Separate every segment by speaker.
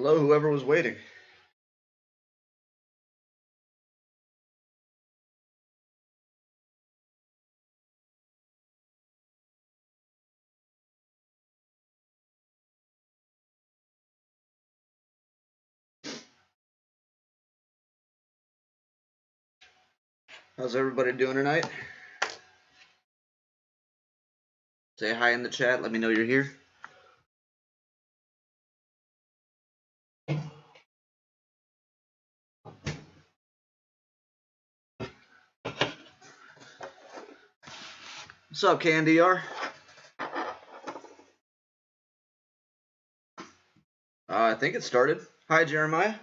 Speaker 1: Hello, whoever was waiting. How's everybody doing tonight? Say hi in the chat. Let me know you're here. What's up, KNDR? I think it started. Hi, Jeremiah.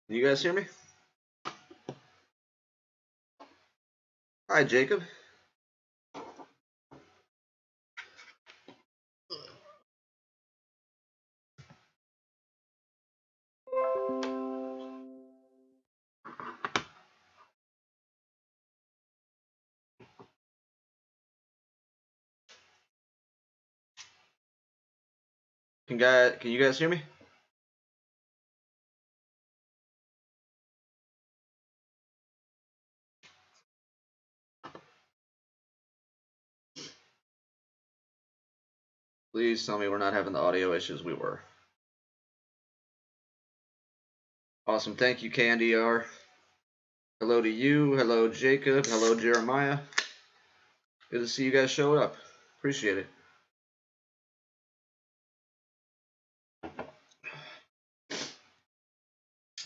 Speaker 1: Can you guys hear me? Hi, Jacob. Can you guys hear me? Please tell me we're not having the audio issues we were. Awesome. Thank you, KNDR. Hello to you. Hello, Jacob. Hello, Jeremiah. Good to see you guys show up. Appreciate it.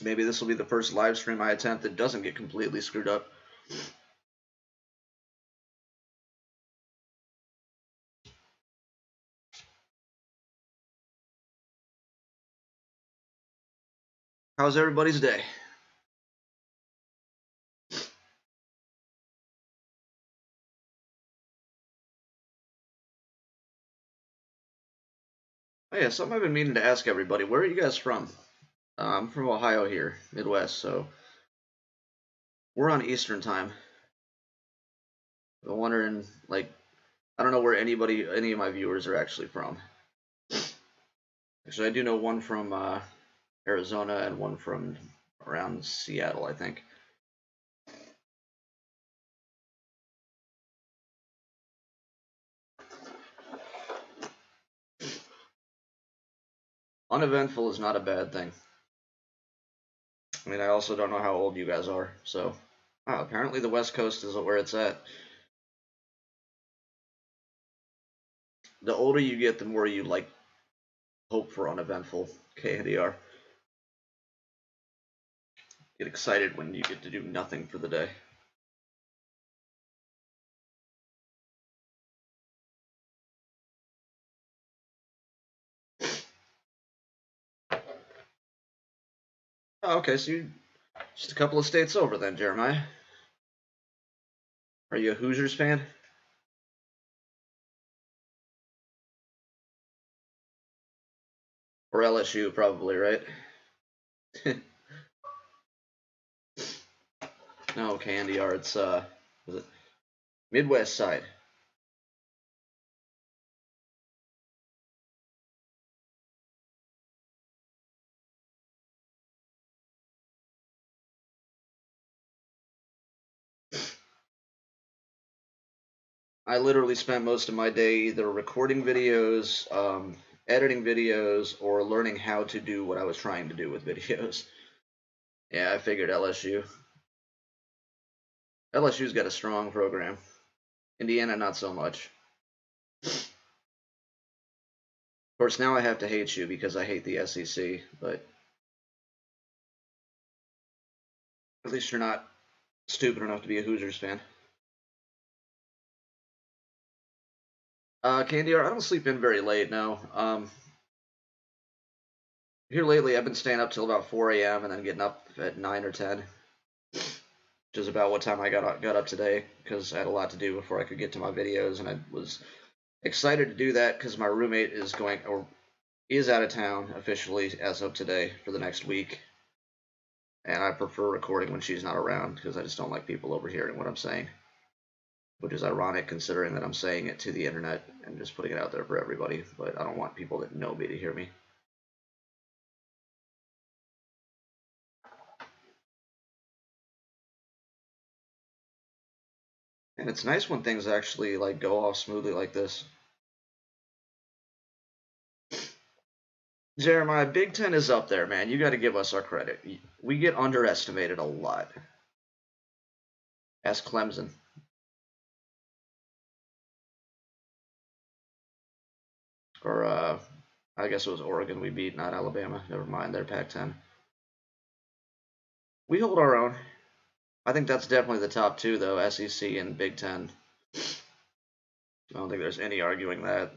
Speaker 1: Maybe this will be the first live stream I attempt that doesn't get completely screwed up. How's everybody's day? Oh yeah, something I've been meaning to ask everybody. Where are you guys from? I'm from Ohio here, Midwest, so we're on Eastern time. I'm wondering, like, I don't know where any of my viewers are actually from. Actually, I do know one from Arizona and one from around Seattle, I think. Uneventful is not a bad thing. I mean, I also don't know how old you guys are, so apparently the West Coast is where it's at. The older you get, the more you like hope for uneventful. KNDR. Get excited when you get to do nothing for the day. Oh, okay, so you're just a couple of states over then, Jeremiah. Are you a Hoosiers fan? Or LSU, probably, right? No, Candy Arts, was it Midwest side? I literally spent most of my day either recording videos, editing videos, or learning how to do what I was trying to do with videos. Yeah, I figured LSU. LSU's got a strong program. Indiana, not so much. Of course, now I have to hate you because I hate the SEC, but at least you're not stupid enough to be a Hoosiers fan. Candy, I don't sleep in very late now. Here lately, I've been staying up till about 4 a.m. and then getting up at 9 or 10. which is about what time I got up today because I had a lot to do before I could get to my videos, and I was excited to do that because my roommate is going or is out of town officially as of today for the next week, and I prefer recording when she's not around because I just don't like people overhearing what I'm saying, which is ironic considering that I'm saying it to the internet and just putting it out there for everybody, but I don't want people that know me to hear me. And it's nice when things actually like go off smoothly like this. Jeremiah, Big Ten is up there, man. You got to give us our credit. We get underestimated a lot. Ask Clemson. Or, I guess it was Oregon we beat, not Alabama. Never mind, they're Pac-10. We hold our own. I think that's definitely the top two, though, SEC and Big Ten. I don't think there's any arguing that.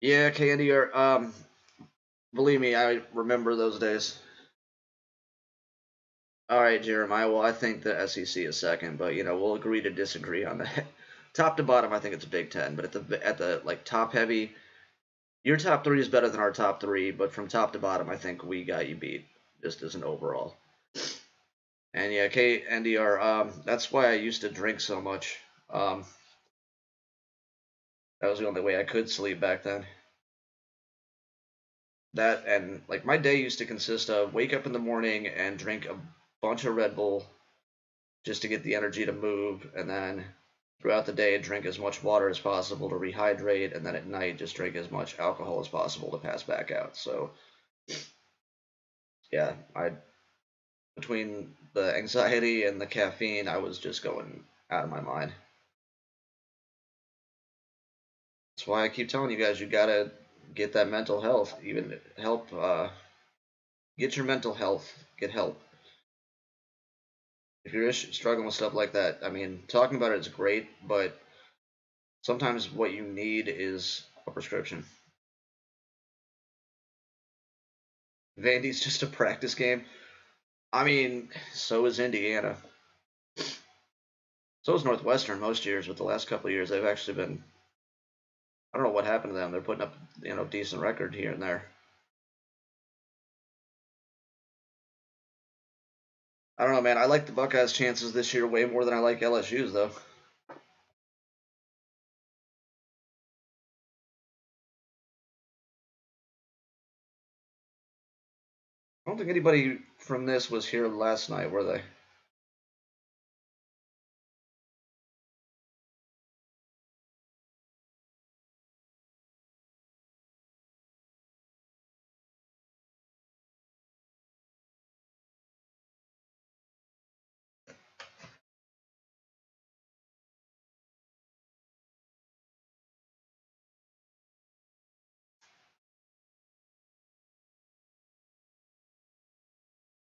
Speaker 1: Yeah, Candy, or, believe me, I remember those days. All right, Jeremiah. Well, I think the SEC is second, but we'll agree to disagree on that. Top to bottom, I think it's Big Ten, but at the like top heavy, your top three is better than our top three, but from top to bottom, I think we got you beat just as an overall. And yeah, KNDR, that's why I used to drink so much. That was the only way I could sleep back then. That and like my day used to consist of wake up in the morning and drink a bunch of Red Bull just to get the energy to move, and then throughout the day drink as much water as possible to rehydrate, and then at night just drink as much alcohol as possible to pass back out. So yeah, I between the anxiety and the caffeine, I was just going out of my mind. That's why I keep telling you guys, you gotta get that mental health, even help, get your mental health, get help. If you're struggling with stuff like that, I mean, talking about it is great, but sometimes what you need is a prescription. Vandy's just a practice game. I mean, so is Indiana. So is Northwestern most years, but the last couple of years they've actually been. I don't know what happened to them. They're putting up, decent record here and there. I don't know, man. I like the Buckeyes' chances this year way more than I like LSU's, though. I don't think anybody from this was here last night, were they?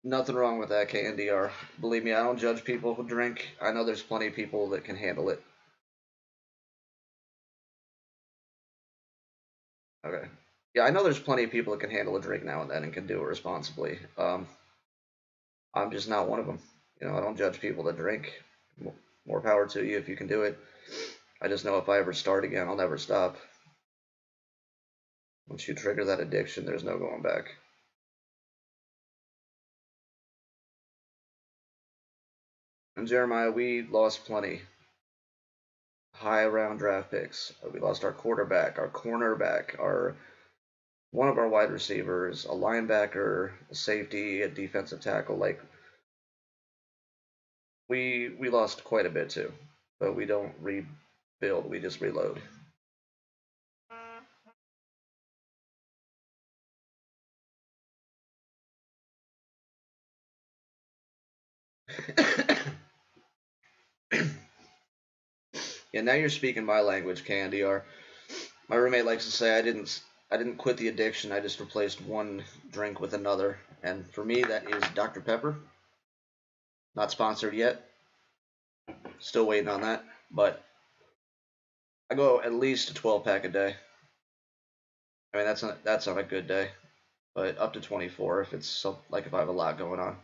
Speaker 1: Nothing wrong with that, KNDR. Believe me, I don't judge people who drink. I know there's plenty of people that can handle it. Okay. Yeah, I know there's plenty of people that can handle a drink now and then and can do it responsibly. I'm just not one of them. I don't judge people that drink. More power to you if you can do it. I just know if I ever start again, I'll never stop. Once you trigger that addiction, there's no going back. And Jeremiah, we lost plenty high round draft picks. We lost our quarterback, our cornerback, our one of our wide receivers, a linebacker, a safety, a defensive tackle. Like we lost quite a bit too, but we don't rebuild. We just reload. Yeah, now you're speaking my language, KNDR. My roommate likes to say I didn't quit the addiction. I just replaced one drink with another, and for me that is Dr Pepper. Not sponsored yet. Still waiting on that, but I go at least a 12 pack a day. I mean that's on a good day. but up to 24 if it's like if I have a lot going on.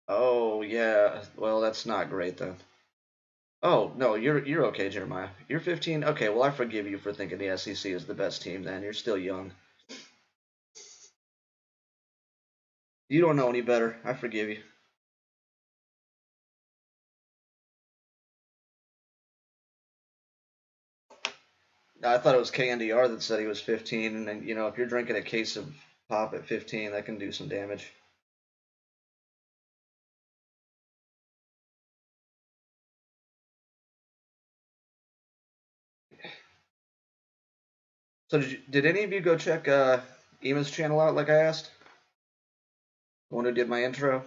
Speaker 1: Oh yeah, well that's not great then. Oh no, you're okay, Jeremiah. You're 15. Okay, well I forgive you for thinking the SEC is the best team. Then you're still young. You don't know any better. I forgive you. I thought it was KNDR that said he was 15, and you know if you're drinking a case of pop at 15, that can do some damage. So did any of you go check Ema's channel out like I asked? The one who did my intro?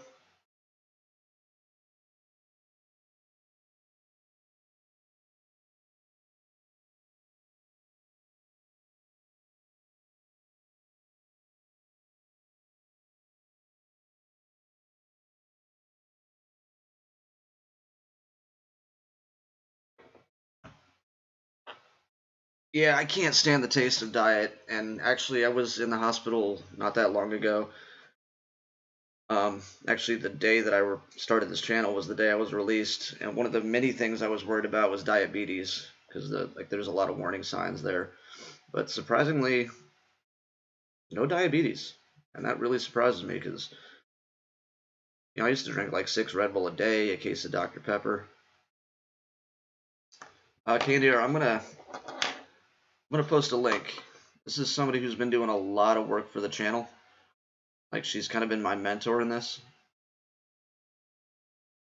Speaker 1: Yeah, I can't stand the taste of diet, and actually I was in the hospital not that long ago. Actually, the day that I started this channel was the day I was released, and one of the many things I was worried about was diabetes because there's a lot of warning signs there. But surprisingly, no diabetes, and that really surprises me because I used to drink like 6 Red Bull a day, a case of Dr. Pepper. Candy, I'm gonna post a link. This is somebody who's been doing a lot of work for the channel. Like she's kind of been my mentor in this.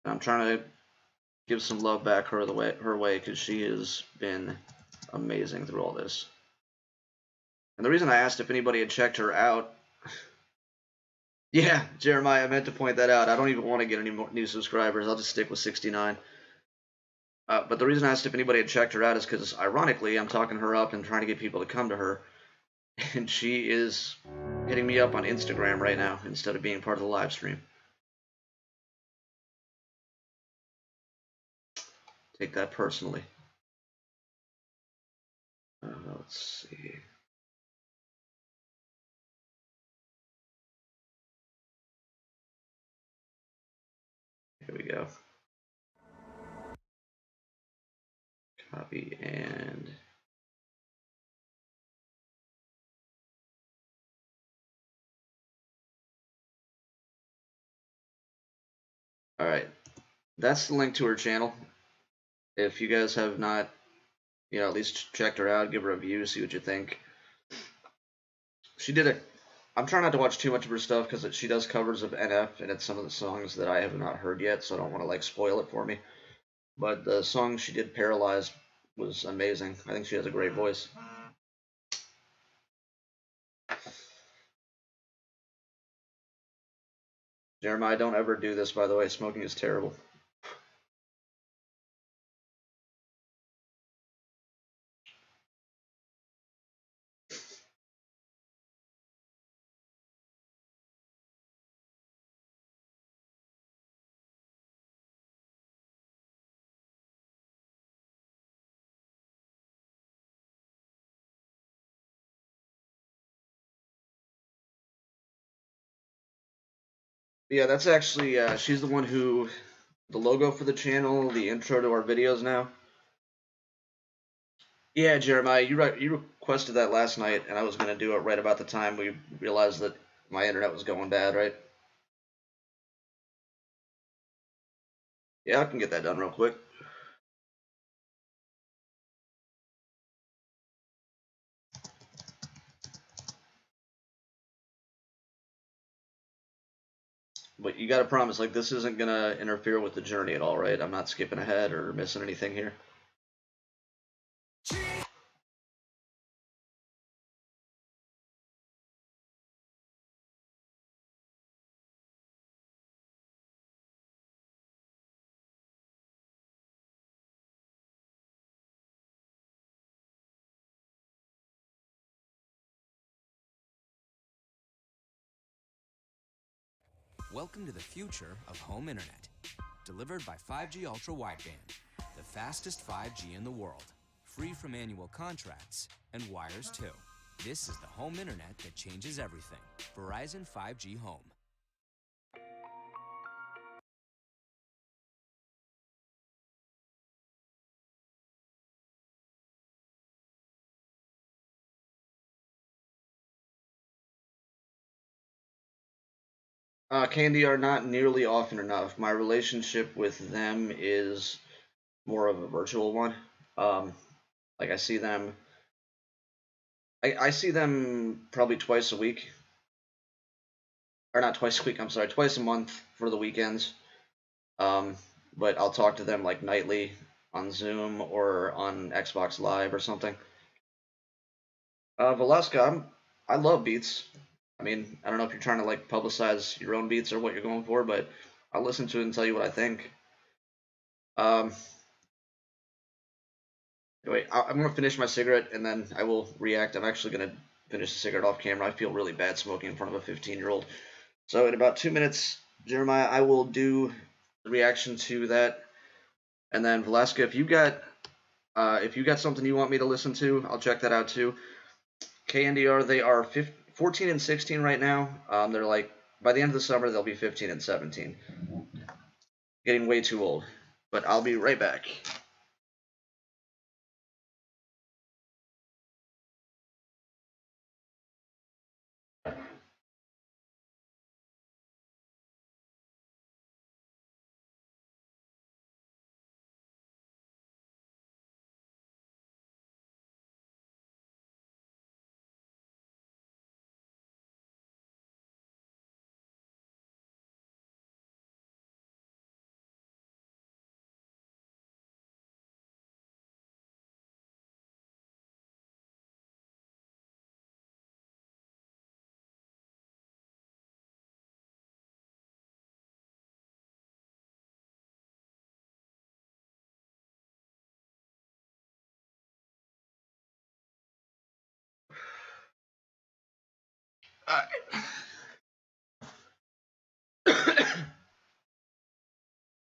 Speaker 1: And I'm trying to give some love back her way because she has been amazing through all this. And the reason I asked if anybody had checked her out, yeah, Jeremiah, I meant to point that out. I don't even want to get any more new subscribers. I'll just stick with 69. But the reason I asked if anybody had checked her out is because, ironically, I'm talking her up and trying to get people to come to her, and she is hitting me up on Instagram right now instead of being part of the live stream. Take that personally. Let's see. Here we go. Copy and all right. That's the link to her channel. If you guys have not, at least checked her out, give her a view, see what you think. She did a. I'm trying not to watch too much of her stuff because she does covers of NF, and it's some of the songs that I have not heard yet, so I don't want to like spoil it for me. But the song she did, "Paralyzed," was amazing. I think she has a great voice. Jeremiah, don't ever do this, by the way. Smoking is terrible. Yeah, that's actually she's the one who the logo for the channel, the intro to our videos now. Yeah, Jeremiah, you requested that last night, and I was gonna do it right about the time we realized that my internet was going bad, right? Yeah, I can get that done real quick. But you gotta promise, like, this isn't gonna interfere with the journey at all, right? I'm not skipping ahead or missing anything here.
Speaker 2: Welcome to the future of home internet, delivered by 5G Ultra Wideband. the fastest 5G in the world, free from annual contracts and wires too. This is the home internet that changes everything. Verizon 5G Home.
Speaker 1: Candy are not nearly often enough. My relationship with them is more of a virtual one. Um, like I see them probably twice a week, or not twice a week. I'm sorry, twice a month for the weekends. Um, but I'll talk to them like nightly on Zoom or on Xbox Live or something. Velasca, I love beats. I mean, I don't know if you're trying to like publicize your own beats or what you're going for, but I'll listen to it and tell you what I think. Um, Wait, I'm gonna finish my cigarette and then I will react. I'm actually gonna finish the cigarette off camera. I feel really bad smoking in front of a 15-year-old. So in about 2 minutes, Jeremiah, I will do the reaction to that. And then Velasca, if you got something you want me to listen to, I'll check that out too. KNDR, they are 14 and 16 right now. They're like by the end of the summer they'll be 15 and 17. Getting way too old. But I'll be right back.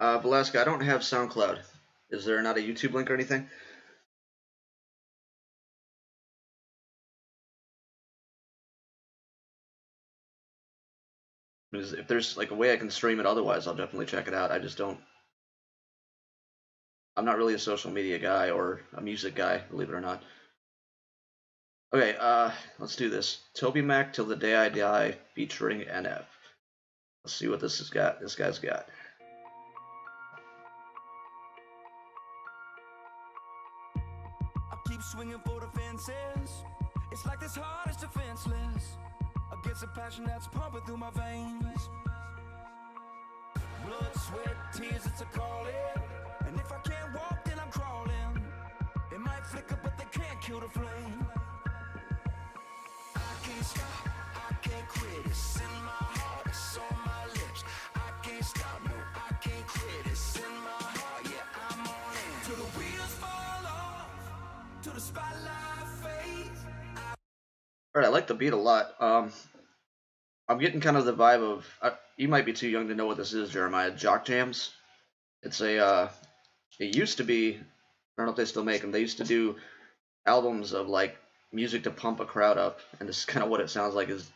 Speaker 1: Velasca, I don't have SoundCloud. Is there not a YouTube link or anything? Because if there's like a way I can stream it otherwise, I'll definitely check it out. I just don't. I'm not really a social media guy or a music guy, believe it or not. Okay, let's do this. Toby Mac Till the Day I Die featuring NF. Let's see what this has got. This guy's got.
Speaker 3: I keep swinging for the fences. It's like this heart is defenseless against a passion that's pumping through my veins. Blood, sweat, tears, it's a calling. And if I can't walk, then I'm crawling. It might flicker, but they can't kill the flame. I can't stop, I can't quit. It's in my heart, it's on my lips. I can't stop, no, I can't quit. It's in my heart, yeah, I'm on it. Till the wheels fall off, till the spotlight fades.
Speaker 1: All right, I like the beat a lot. I'm getting kind of the vibe of. You might be too young to know what this is, Jeremiah. Jock jams. It's a. It used to be. I don't know if they still make them. They used to do albums of like music to pump a crowd up, and this is kind of what it sounds like. Is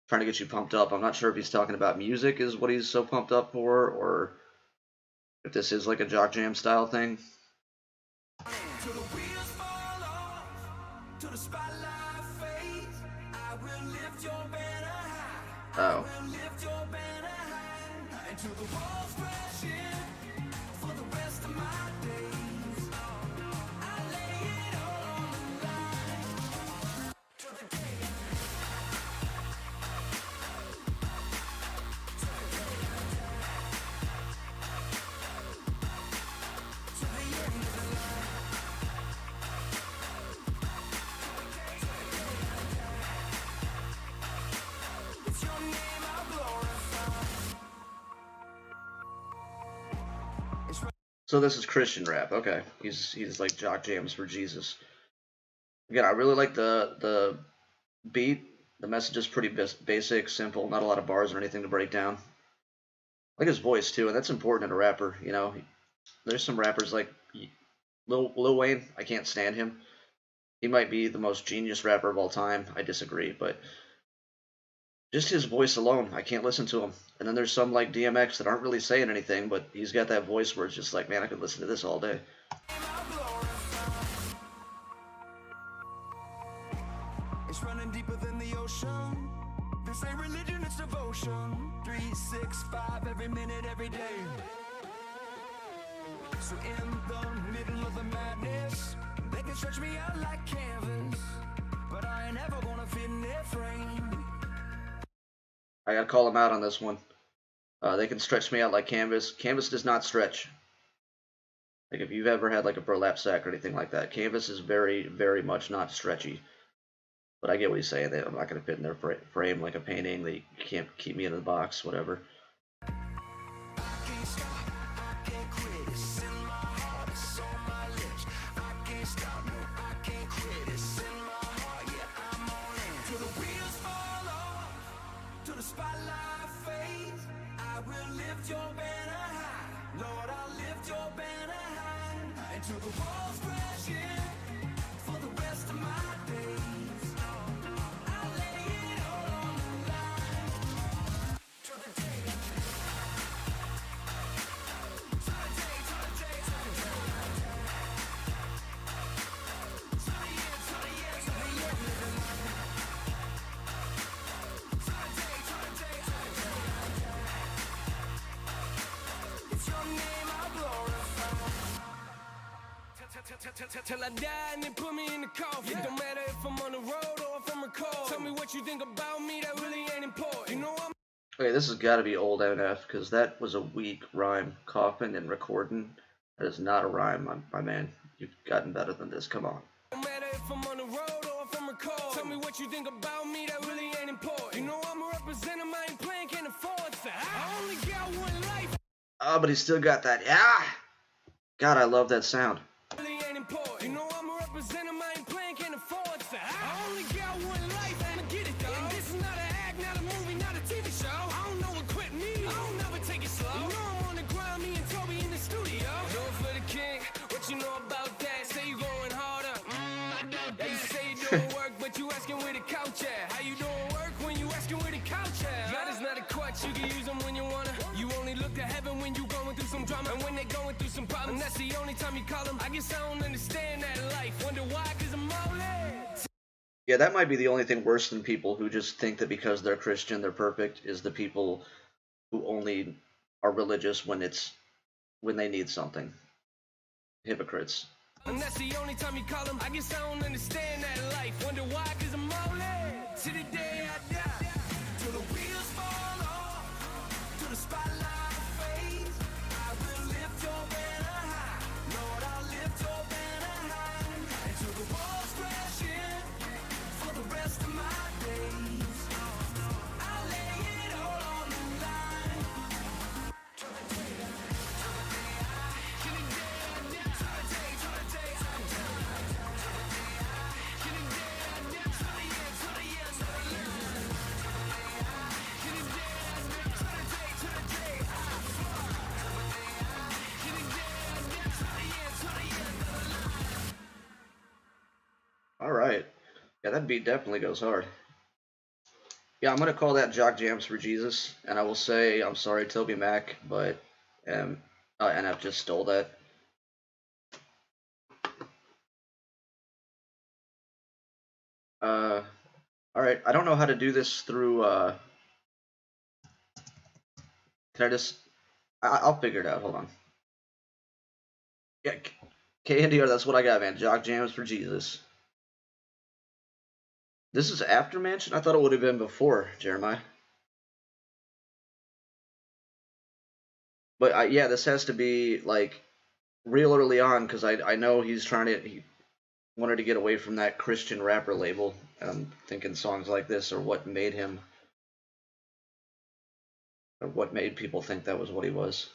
Speaker 1: trying to get you pumped up. I'm not sure if he's talking about music is what he's so pumped up for, or if this is like a jock jam style thing.
Speaker 3: Till the wheels fall off, till the spotlight fades. I will lift your banner high. I
Speaker 1: Oh.
Speaker 3: will lift your banner high. Until the walls crash in for the rest of my days. I lay it all on the line. Till the day. Till the end of the line. It's your name I'll glorify. It's right.
Speaker 1: So this is Christian rap. Okay, he's like jock jams for Jesus. Again, I really like the beat. The message is pretty basic, simple, not a lot of bars or anything to break down. I like his voice too, and that's important in a rapper. You know, there's some rappers like Lil Wayne, I can't stand him. He might be the most genius rapper of all time. I disagree, but just his voice alone, I can't listen to him. And then there's some like DMX that aren't really saying anything, but he's got that voice where it's just like, man, I could listen to this all day.
Speaker 3: It's running deeper than the ocean. This ain't religion, it's devotion. 3, 6, 5, every minute, every day. So in the middle of the madness, they can stretch me out like canvas, but I ain't ever gonna fit in their frame.
Speaker 1: I gotta call him out on this one. They can stretch me out like canvas. Canvas does not stretch. Like if you've ever had like a burlap sack or anything like that, canvas is very, very much not stretchy. But I get what he's saying. That I'm not gonna fit in their frame like a painting. They can't keep me in the box, whatever.
Speaker 3: Until the walls crash in for the rest of my days. I'll lay it all on the line. To the day. It's your name I glorify. Till I die and they put me in the coffin. It don't matter if I'm on the road or if I'm recording. Tell me what you think about me, that really ain't important. You know I'm.
Speaker 1: Okay, this has got to be old NF because that was a weak rhyme. Coffin and recording. That is not a rhyme, my man. You've gotten better than this. Come on.
Speaker 3: No matter if I'm on the road or if I'm recording. Tell me what you think about me, that really ain't important. You know I'm a representative, I ain't playing, can't afford to. I only got one life.
Speaker 1: Oh, but he's still got that. Yeah. God, I love that sound.
Speaker 3: Really ain't important. You know I'm a representative, I ain't playing, can't afford to. I only got one life, I'ma get it though. And this is not an act, not a movie, not a TV show. I don't know what quit me, I don't never take it slow. You know I'm on the grind, me and Toby in the studio. Do it for the king, what you know about that? Say you going harder, I doubt that. You say you doing work, but you asking where the couch at. How you doing work when you asking where the couch at? God is not a crutch, you can use them when you wanna. You only look to heaven when you going through some drama. And when they going through some problems, that's the only time you call them. I guess I don't understand that life. Wonder why, cause I'm all in.
Speaker 1: Yeah, that might be the only thing worse than people who just think that because they're Christian, they're perfect, is the people who only are religious when they need something. Hypocrites.
Speaker 3: And that's the only time you call them. I guess I don't understand that life. Wonder why, cause I'm all in. To the day I die. Till the wheels fall off. To the spotlight fades. I will lift your banner high. Lord, I'll lift your banner high. Until the walls crash in. For the rest of my days. I'll lay it all on the line. To the day I
Speaker 1: All right. Yeah, that beat definitely goes hard. Yeah, I'm gonna call that Jock Jams for Jesus, and I will say I'm sorry, Toby Mac, but NF just stole that. All right. I don't know how to do this through. Can I just? I'll figure it out. Hold on. Yeah, KNDR. That's what I got, man. Jock Jams for Jesus. This is after Mansion? I thought it would have been before, Jeremiah. But yeah, this has to be like real early on because I know he wanted to get away from that Christian rapper label. And I'm thinking songs like this are what made him, or what made people think that was what he was.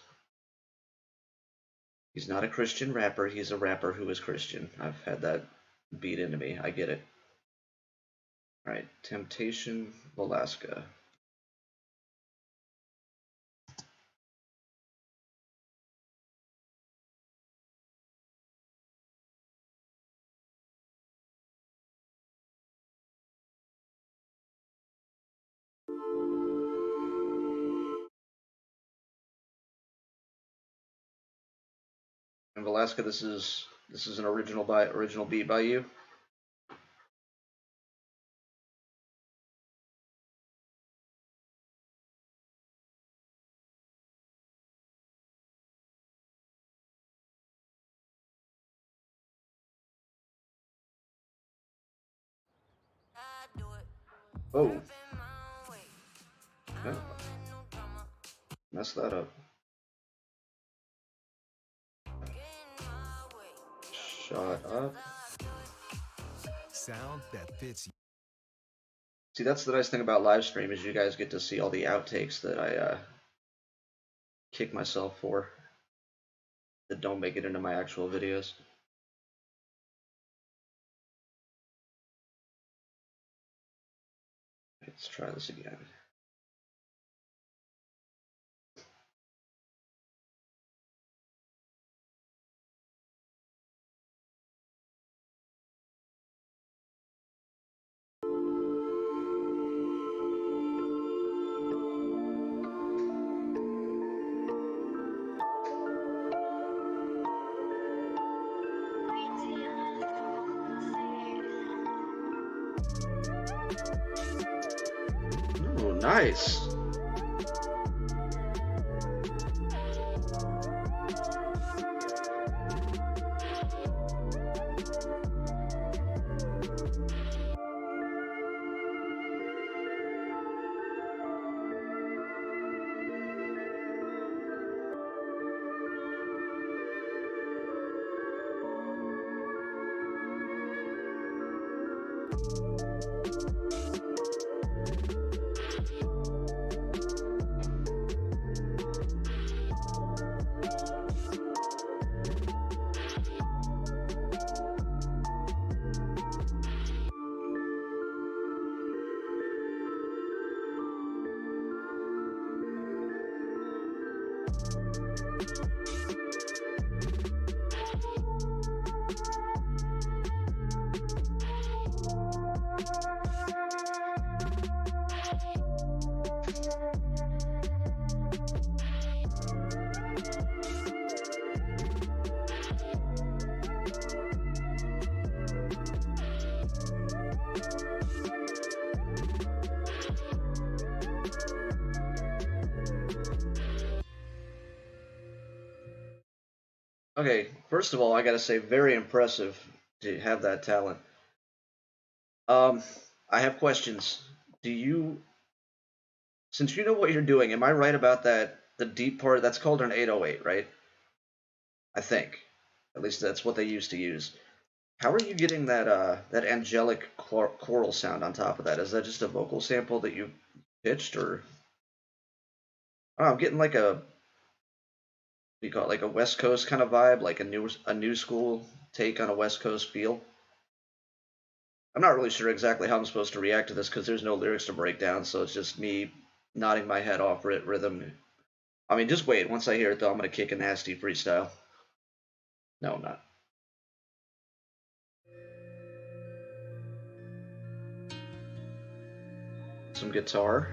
Speaker 1: He's not a Christian rapper. He's a rapper who is Christian. I've had that beat into me. I get it. All right, Temptation, Alaska. And Velasca, this is an original beat by you. Oh, yeah. Messed that up. Shut up.
Speaker 3: Sound that fits you.
Speaker 1: See, that's the nice thing about live stream is you guys get to see all the outtakes that I kick myself for that don't make it into my actual videos. Let's try this again. Oh, nice. Okay, first of all, I gotta say, very impressive to have that talent. Um, I have questions. Do you, since you know what you're doing, am I right about that? The deep part, that's called an 808, right? I think. At least that's what they used to use. How are you getting that angelic choral sound on top of that? Is that just a vocal sample that you pitched, or I don't know, I'm getting like a, what do you call it, like a West Coast kind of vibe, like a new school take on a West Coast feel. I'm not really sure exactly how I'm supposed to react to this because there's no lyrics to break down, so it's just me nodding my head off rhythm. I mean, just wait. Once I hear it, though, I'm gonna kick a nasty freestyle. No, I'm not. Some guitar.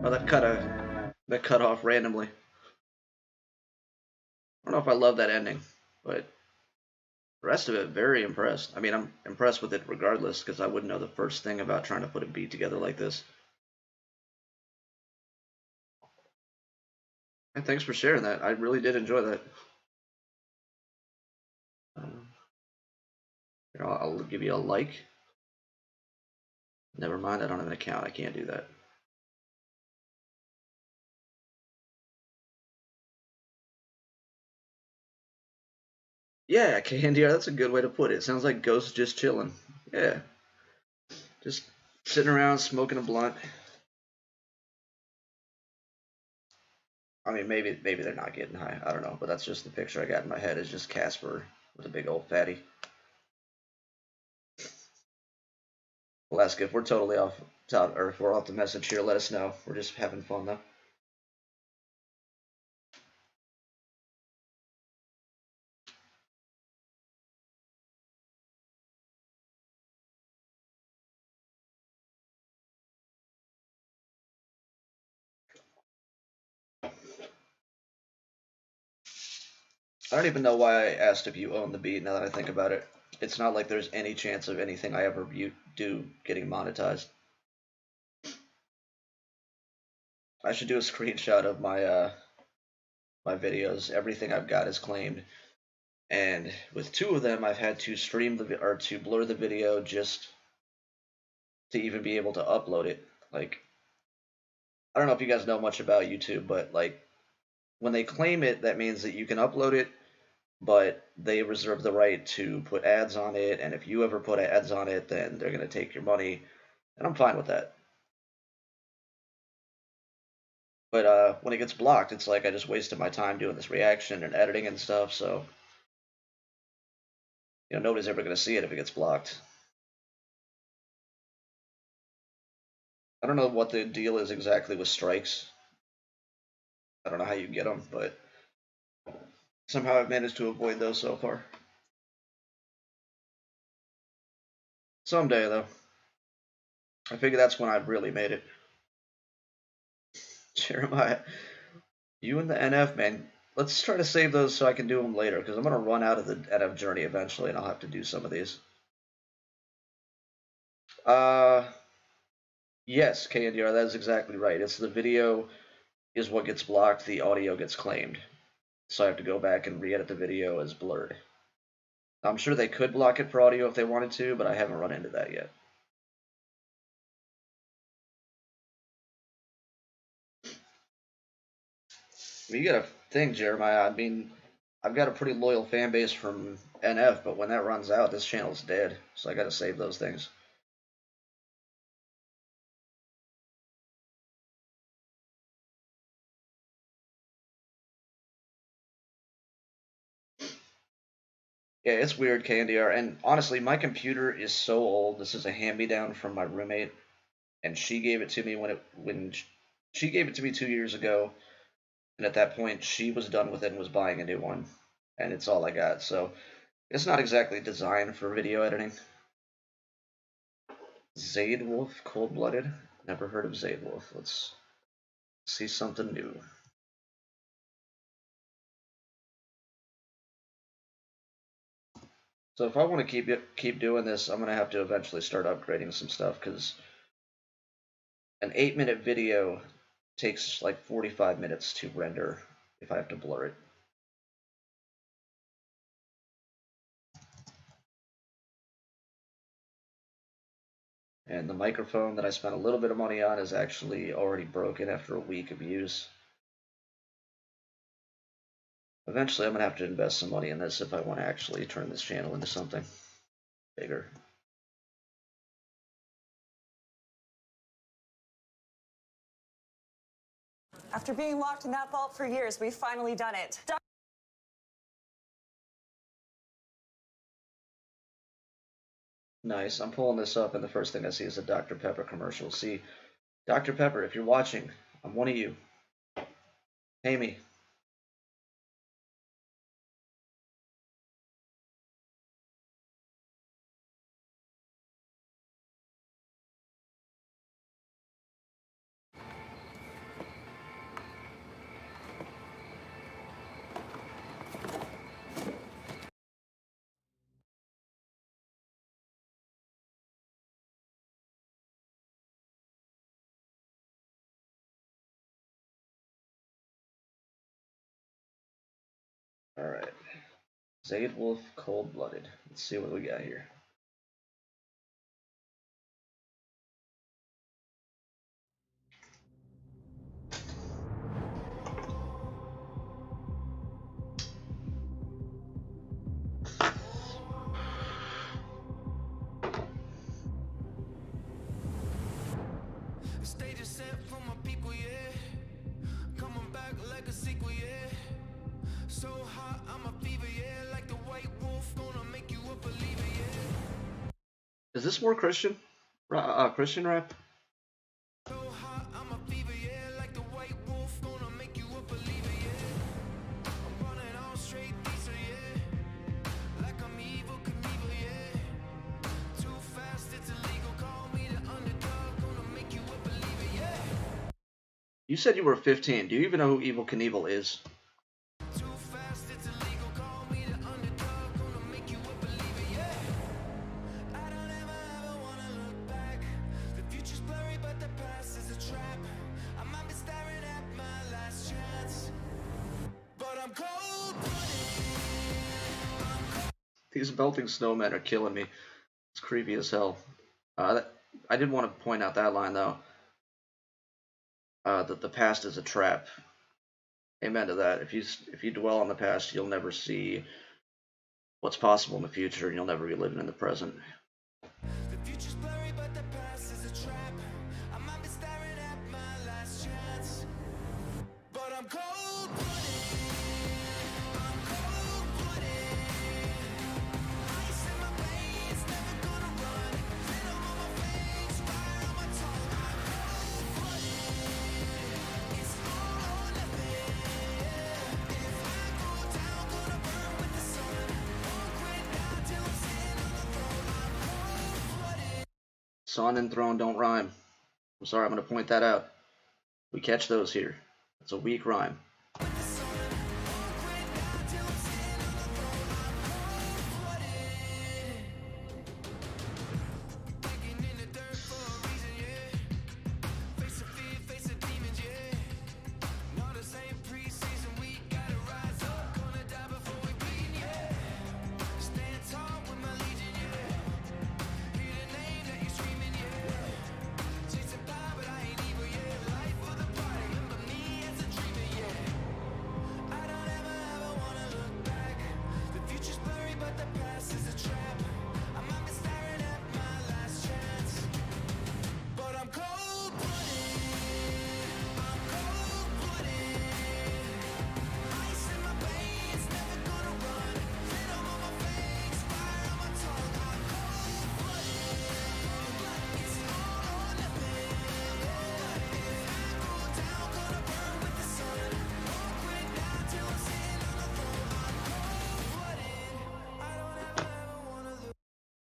Speaker 1: Oh, that cut off randomly. I don't know if I love that ending, but the rest of it, very impressed. I mean, I'm impressed with it regardless, because I wouldn't know the first thing about trying to put a beat together like this. And thanks for sharing that. I really did enjoy that. I'll give you a like. Never mind, I don't have an account. I can't do that. Yeah, KNDR, that's a good way to put it. Sounds like Ghost just chilling. Yeah. Just sitting around smoking a blunt. I mean, maybe they're not getting high. I don't know, but that's just the picture I got in my head. Is just Casper with a big old fatty. Alaska, if we're totally off top, or if we're off the message here, let us know. We're just having fun though. I don't even know why I asked if you own the beat. Now that I think about it, it's not like there's any chance of anything I ever do getting monetized. I should do a screenshot of my videos. Everything I've got is claimed, and with two of them, I've had to stream or to blur the video just to even be able to upload it. Like, I don't know if you guys know much about YouTube, but like when they claim it, that means that you can upload it, but they reserve the right to put ads on it, and if you ever put ads on it, then they're going to take your money, and I'm fine with that. But when it gets blocked, it's like I just wasted my time doing this reaction and editing and stuff, so nobody's ever going to see it if it gets blocked. I don't know what the deal is exactly with strikes. I don't know how you get them, but somehow I've managed to avoid those so far. Someday, though. I figure that's when I've really made it. Jeremiah, you and the NF, man. Let's try to save those so I can do them later, because I'm going to run out of the NF journey eventually, and I'll have to do some of these. Yes, KNDR, that is exactly right. It's the video is what gets blocked, the audio gets claimed. So I have to go back and re-edit the video as blurred. I'm sure they could block it for audio if they wanted to, but I haven't run into that yet. I mean, you got to think, Jeremiah. I mean, I've got a pretty loyal fan base from NF, but when that runs out, this channel's dead. So I got to save those things. Yeah, it's weird, KNDR. And honestly, my computer is so old. This is a hand-me-down from my roommate, and she gave it to me when she gave it to me 2 years ago. And at that point, she was done with it and was buying a new one, and it's all I got. So it's not exactly designed for video editing. Zaid Wolf, cold-blooded. Never heard of Zaid Wolf. Let's see something new. So if I want to keep doing this, I'm gonna have to eventually start upgrading some stuff because an 8-minute video takes like 45 minutes to render if I have to blur it. And the microphone that I spent a little bit of money on is actually already broken after a week of use. Eventually, I'm going to have to invest some money in this if I want to actually turn this channel into something bigger.
Speaker 4: After being locked in that vault for years, we've finally done it.
Speaker 1: Nice. I'm pulling this up, and the first thing I see is a Dr. Pepper commercial. See, Dr. Pepper, if you're watching, I'm one of you. Pay me. Alright. Zade Wolf, Cold Blooded. Let's see what we got here.
Speaker 3: Stage is set for my people, yeah. Coming back like a sequel, yeah. So hot, I'm a fever, yeah. Like the white wolf, gonna make you a believer, yeah.
Speaker 1: Is this more Christian? Christian rap?
Speaker 3: So hot, I'm a fever, yeah. Like the white wolf, gonna make you a believer, yeah. I'm running all straight diesel, yeah. Like I'm evil Knievel, yeah. Too fast, it's illegal. Call me the underdog, gonna make you a believer, yeah.
Speaker 1: You said you were 15. Do you even know who Evil Knievel is?
Speaker 3: Too fast, it's illegal. Call me the underdog, gonna make you a believer, yeah. I don't ever wanna look back. The future's blurry, but the past is a trap. I might be staring at my last chance, but I'm cold.
Speaker 1: These melting snowmen are killing me. It's creepy as hell. I did want to point out that line though. That the past is a trap. Amen to that. If you dwell on the past, you'll never see what's possible in the future, and you'll never be living in the present.
Speaker 3: The future's blurry, but the past is a trap. I might be staring at my last chance, but I'm cold. I'm cold-blooded. Ice in my veins, never gonna run. Venom on my face, fire on my tongue. I'm cold-blooded. It's all or nothing. If I go down, gonna burn with the sun. Won't quit now till I'm sitting on the throne. I'm cold-blooded.
Speaker 1: Sun and throne don't rhyme. I'm sorry, I'm going to point that out. We catch those here. It's a weak rhyme.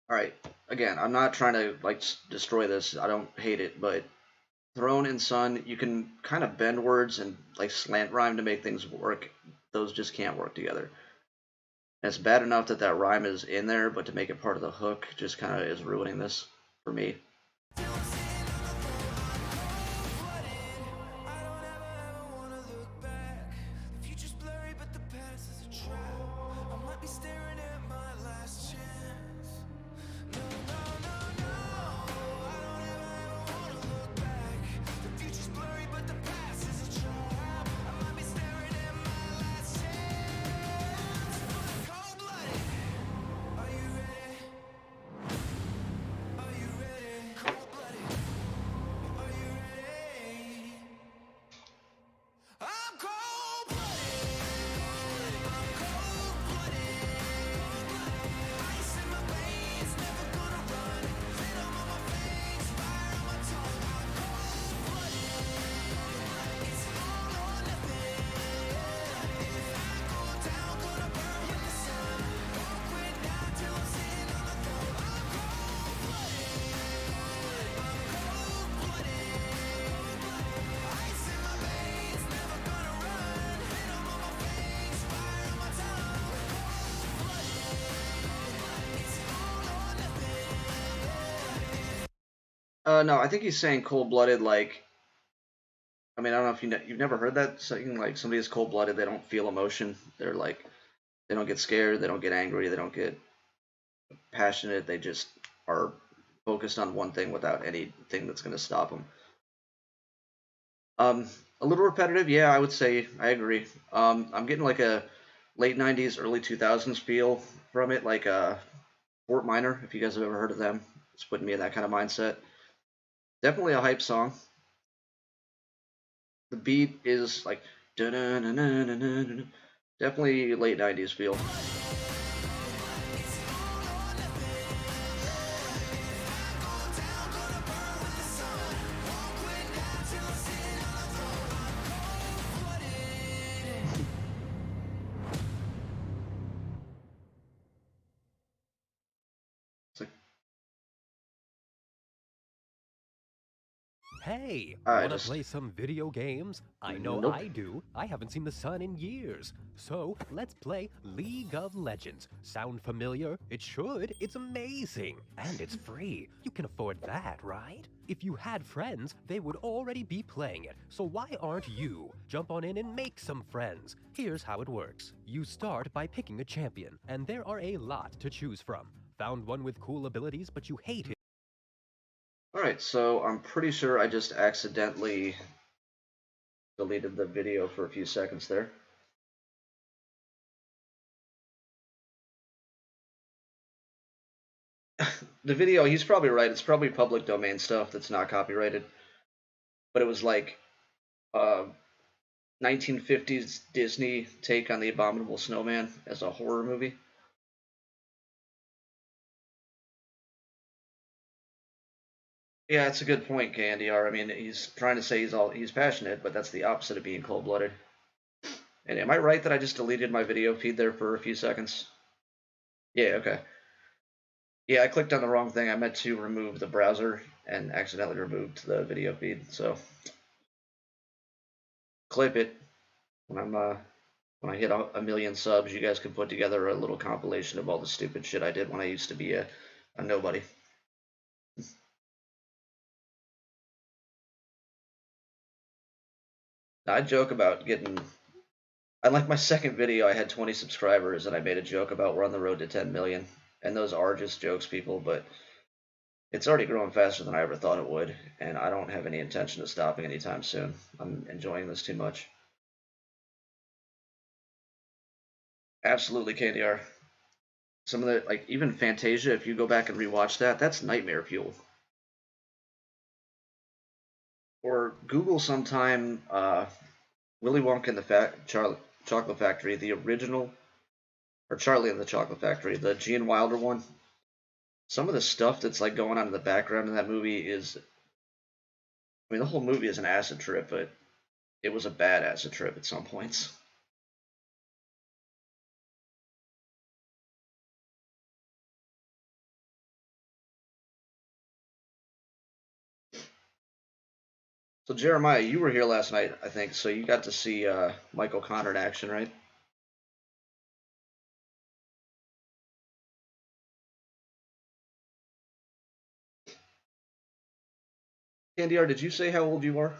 Speaker 1: Alright, again, I'm not trying to like destroy this. I don't hate it, but throne and sun, you can kind of bend words and like slant rhyme to make things work. Those just can't work together. And it's bad enough that that rhyme is in there, but to make it part of the hook just kind of is ruining this for me. No, I think he's saying cold-blooded. Like, I mean, I don't know if you've never heard that saying. Like, somebody is cold-blooded. They don't feel emotion. They're like They don't get scared. They don't get angry. They don't get passionate. They just are focused on one thing without anything that's going to stop them. A little repetitive, yeah, I would say I agree. I'm getting like a late '90s, early 2000s feel from it, like Fort Minor, if you guys have ever heard of them. It's putting me in that kind of mindset. Definitely a hype song. The beat is like definitely late '90s feel. It's like,
Speaker 5: Hey,
Speaker 1: I
Speaker 5: wanna
Speaker 1: just
Speaker 5: play some video games? I know
Speaker 1: nope.
Speaker 5: I do. I haven't seen the sun in years. So, let's play League of Legends. Sound familiar? It should. It's amazing. And it's free. You can afford that, right? If you had friends, they would already be playing it. So why aren't you? Jump on in and make some friends. Here's how it works. You start by picking a champion, and there are a lot to choose from. Found one with cool abilities, but you hate it.
Speaker 1: Alright, so I'm pretty sure I just accidentally deleted the video for a few seconds there. The video, he's probably right. It's probably public domain stuff that's not copyrighted. But it was like 1950s Disney take on the Abominable Snowman as a horror movie. Yeah, it's a good point, KNDR. I mean, he's trying to say he's passionate, but that's the opposite of being cold-blooded. And am I right that I just deleted my video feed there for a few seconds? Yeah, okay. Yeah, I clicked on the wrong thing. I meant to remove the browser and accidentally removed the video feed. So clip it when I hit a million subs. You guys can put together a little compilation of all the stupid shit I did when I used to be a nobody. I joke about getting. I like my second video. I had 20 subscribers, and I made a joke about we're on the road to 10 million. And those are just jokes, people. But it's already growing faster than I ever thought it would, and I don't have any intention of stopping anytime soon. I'm enjoying this too much. Absolutely, KDR. Some of the like even Fantasia. If you go back and rewatch that, that's nightmare fuel. Or Google sometime Willy Wonka and the Chocolate Factory, the original, or Charlie and the Chocolate Factory, the Gene Wilder one. Some of the stuff that's like going on in the background in that movie is, I mean, the whole movie is an acid trip, but it was a bad acid trip at some points. So Jeremiah, you were here last night, I think, so you got to see Michael Connor in action, right? Candy R, did you say how old you are?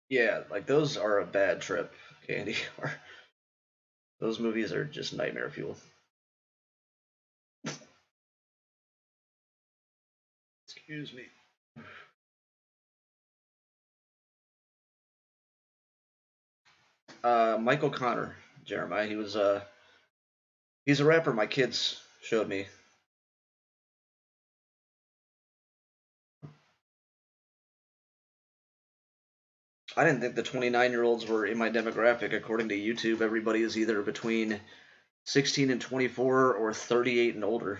Speaker 1: Yeah, like those are a bad trip, Candy R. Those movies are just nightmare fuel. Excuse me. Michael Connor, Jeremiah. He's a rapper my kids showed me. I didn't think the 29-year-olds were in my demographic. According to YouTube, everybody is either between 16 and 24 or 38 and older.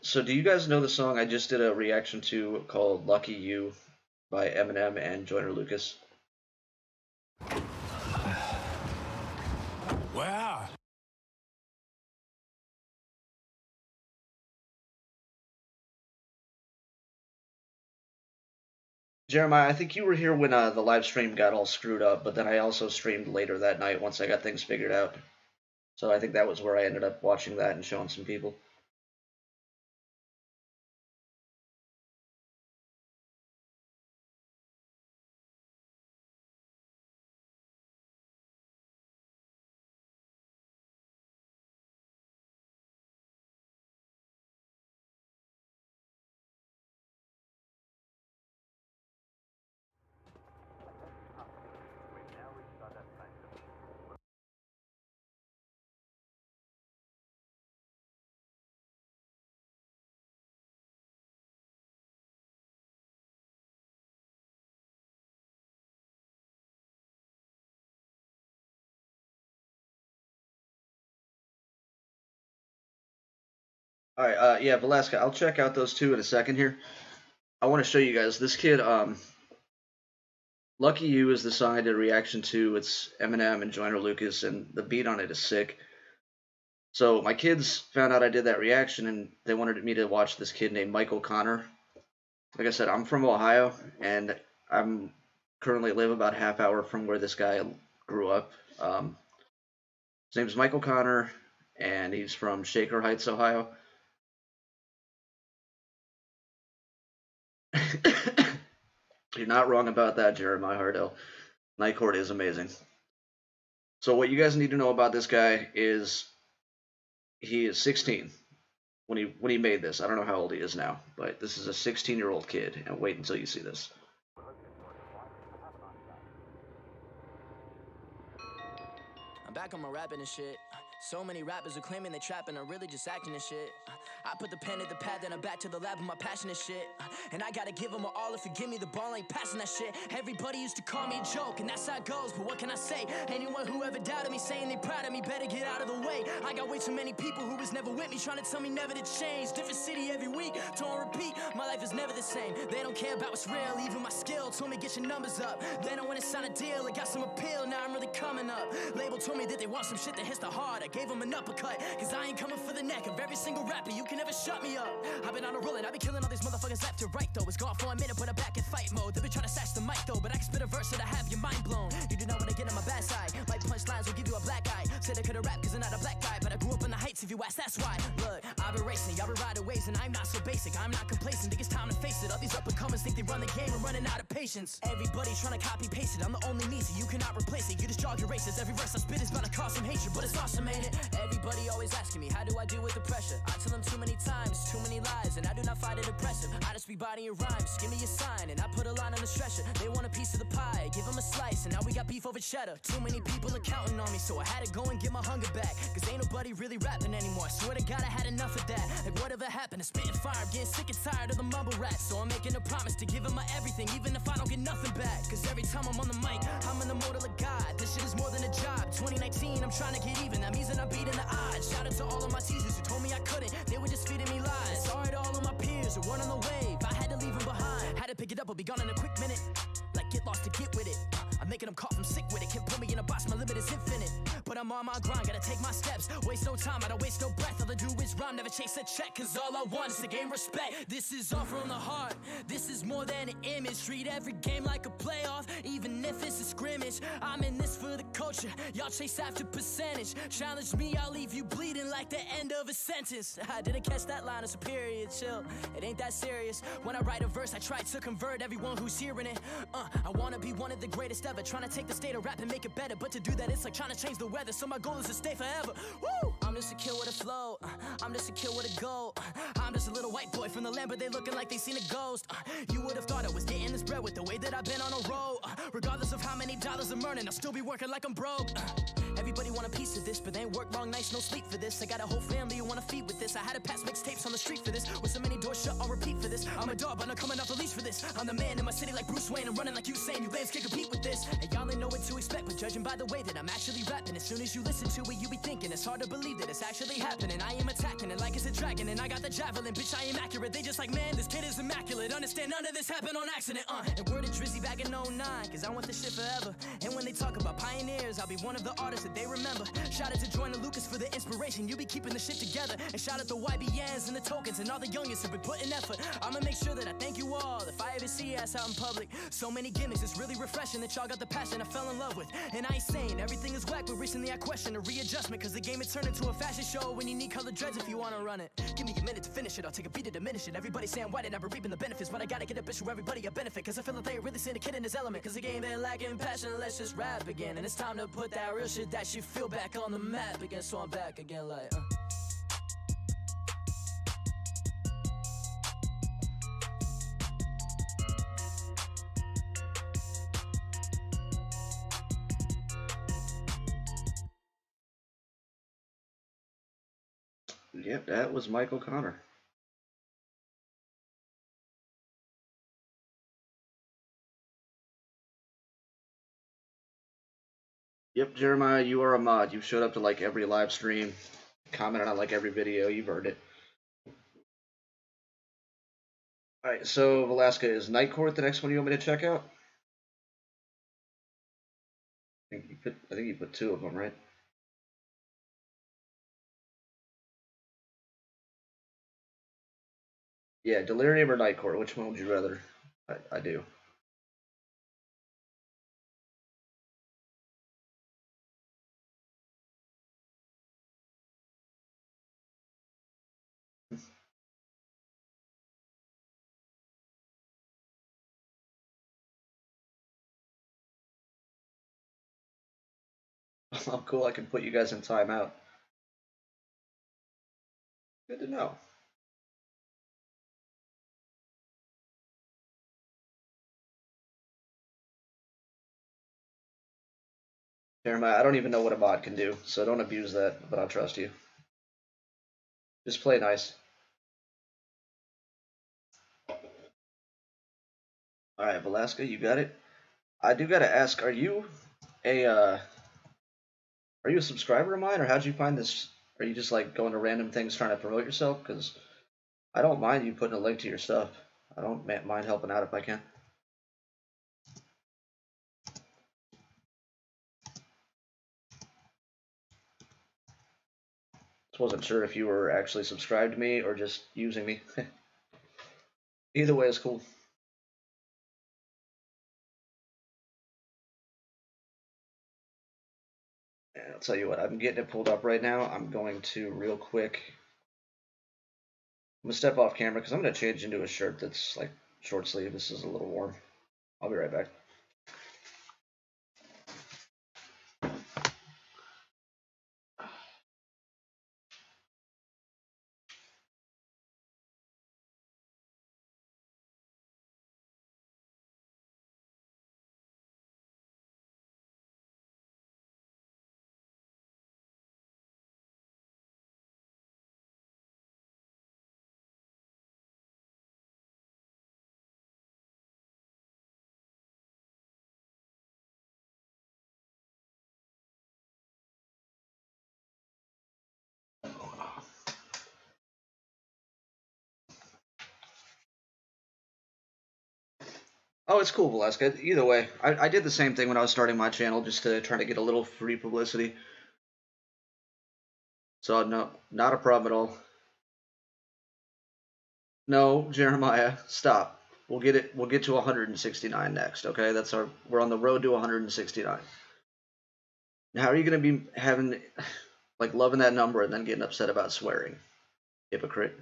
Speaker 1: So, do you guys know the song I just did a reaction to called "Lucky You" by Eminem and Joyner Lucas?
Speaker 3: Wow.
Speaker 1: Jeremiah, I think you were here when the live stream got all screwed up, but then I also streamed later that night once I got things figured out. So I think that was where I ended up watching that and showing some people. All right, yeah, Velasca, I'll check out those two in a second here. I want to show you guys this kid. Lucky You is the song I did a reaction to. It's Eminem and Joyner Lucas, and the beat on it is sick. So my kids found out I did that reaction, and they wanted me to watch this kid named Michael Connor. Like I said, I'm from Ohio, and I'm currently live about a half hour from where this guy grew up. His name's Michael Connor, and he's from Shaker Heights, Ohio. You're not wrong about that, Jeremiah Hardell. Night Court is amazing. So what you guys need to know about this guy is he is 16 when he made this. I don't know how old he is now, but this is a 16-year-old kid, and wait until you see this.
Speaker 6: I'm back on my rapping and shit. So many rappers are claiming they trapping, I'm really just acting and shit. I put the pen in the pad, then I'm back to the lab with my passion and shit. And I gotta give them my all, if you give me the ball, I ain't passing that shit. Everybody used to call me a joke, and that's how it goes, but what can I say? Anyone who ever doubted me, saying they proud of me, better get out of the way. I got way too many people who was never with me, trying to tell me never to change. Different city every week, don't repeat, my life is never the same. They don't care about what's real, even my skill told me get your numbers up. Then I went and signed a deal, it got some appeal, now I'm really coming up. Label told me that they want some shit that hits the heart, I gave them an uppercut, cause I ain't coming for the neck of every single rapper, you can never shut me up. I've been on a roll and I be killing all these motherfuckers left to right though. It's gone for a minute, but I'm back in fight mode. They been trying to sash the mic though, but I can spit a verse that I have your mind blown. You do not want to get on my bad side, like punchlines will give you a black eye. Said I could've rap cause I'm not a black guy, but I grew up in the heights if you ask, that's why. Look, I've been racing, y'all been riding waves, and I'm not so basic, I'm not complacent, think it's time to face it. All these up-and-comers think they run the game, I'm running out of patience. Everybody's trying to copy paste it, I'm the only me, so you cannot replace it. You just jog your races, every verse I spit is bound to cause some hatred, but it's awesome, ain't it? Everybody always asking me, how do I deal with the pressure? I tell them too many times, too many lies, and I do not find it impressive. I just be bodying rhymes, give me a sign, and I put a line on the stretcher. They want a piece of the pie, give them a slice, and now we got beef over cheddar. Too many people are counting on me, so I had to go and get my hunger back, cause ain't nobody really rapping anymore. Swear to God I had enough of that. Like whatever happened to spitting fire, I'm getting sick and tired of the mumble rap. So I'm making a promise to give them my everything, even if I don't get nothing back. Cause every time I'm on the mic, I'm in the mode of God. This shit is more than a job. 2019, I'm trying to get even, that means that I'm beating the odds. Shout out to all of my teasers who told me I couldn't, they were just feeding me lies. Sorry to all of my peers who weren't on the wave, I had to leave them behind. Had to pick it up, I'll be gone in a quick minute. Like get lost to get with it. I'm making them cough, I'm sick with it. Can't put me in a box, my limit is infinite. But I'm on my grind, gotta take my steps. Waste no time, I don't waste no breath. All I do is rhyme, never chase a check. Cause all I want is to gain respect. This is all from the heart, this is more than an image. Treat every game like a playoff, even if it's a scrimmage. I'm in this for the culture, y'all chase after percentage. Challenge me, I'll leave you bleeding like the end of a sentence. I didn't catch that line of superior, chill, it ain't that serious. When I write a verse, I try to convert everyone who's hearing it. I wanna be one of the greatest ever, trying to take the state of rap and make it better. But to do that, it's like trying to change the weather, so my goal is to stay forever. Woo! I'm just a kid with a flow, I'm just a kid with a goal. I'm just a little white boy from the land, but they looking like they seen a ghost. You would have thought I was getting this bread with the way that I've been on a roll. Regardless of how many dollars I'm earning, I'll still be working like I'm broke. Everybody want a piece of this, but they ain't work long nights, no sleep for this. I got a whole family who wanna feed with this. I had to pass mixtapes on the street for this. With so many doors shut, I'll repeat for this. I'm a dog, but I'm coming off the leash for this. I'm the man in my city like Bruce Wayne. I'm running like Usain. You lambs can't compete with this. And y'all ain't know what to expect, but judging by the way that I'm actually rapping, as soon as you listen to it, you be thinking it's hard to believe that it's actually happening. I am attacking it like it's a dragon, and I got the javelin. Bitch, I am accurate. They just like, man, this kid is immaculate. Understand none of this happened on accident. And word to Drizzy back in '09, cause I want this shit forever. And when they talk about pioneers, I'll be one of the artists that they remember. Shout out to Joyner Lucas for the inspiration. You be keeping the shit together. And shout out the YBNs and the tokens and all the youngest have been putting effort. I'ma make sure that I thank you all if I ever see your ass out in public. So many gimmicks, it's really refreshing that y'all got the passion I fell in love with. And I ain't saying everything is whack, but recently I questioned a readjustment. Cause the game had turned into a fashion show when you need colored dreads if you wanna run it. Give me a minute to finish it, I'll take a beat to diminish it. Everybody saying why did I reaping the benefits, but I gotta get a bitch for everybody a benefit. Cause I feel like they really seeing a kid in his element. Cause the game been lacking passion, let's just rap again. And it's time to put that real shit that you feel back on the map again. So I'm back again like
Speaker 1: Yep, that was Mike O'Connor. Yep, Jeremiah, you are a mod. You've showed up to like every live stream, commented on like every video. You've earned it. All right, so Velasca, is Night Court the next one you want me to check out? I think you put two of them, right? Yeah, Delirium or Night Court. Which one would you rather? I do. Oh, cool. I can put you guys in timeout. Good to know. Jeremiah, I don't even know what a mod can do, so don't abuse that, but I'll trust you. Just play nice. All right, Velasca, you got it. I do gotta ask, are you a subscriber of mine, or how'd you find this? Are you just like going to random things trying to promote yourself? Because I don't mind you putting a link to your stuff. I don't mind helping out if I can. Just wasn't sure if you were actually subscribed to me or just using me. Either way is cool. And I'll tell you what, I'm getting it pulled up right now. I'm going to real quick. I'm gonna step off camera because I'm gonna change into a shirt that's like short sleeve. This is a little warm. I'll be right back. Oh, it's cool, Velasca. Either way, I did the same thing when I was starting my channel, just to try to get a little free publicity. So no, not a problem at all. No, Jeremiah, stop. We'll get it. We'll get to 169 next. Okay, we're on the road to 169. Now, how are you gonna be having like loving that number and then getting upset about swearing? Hypocrite.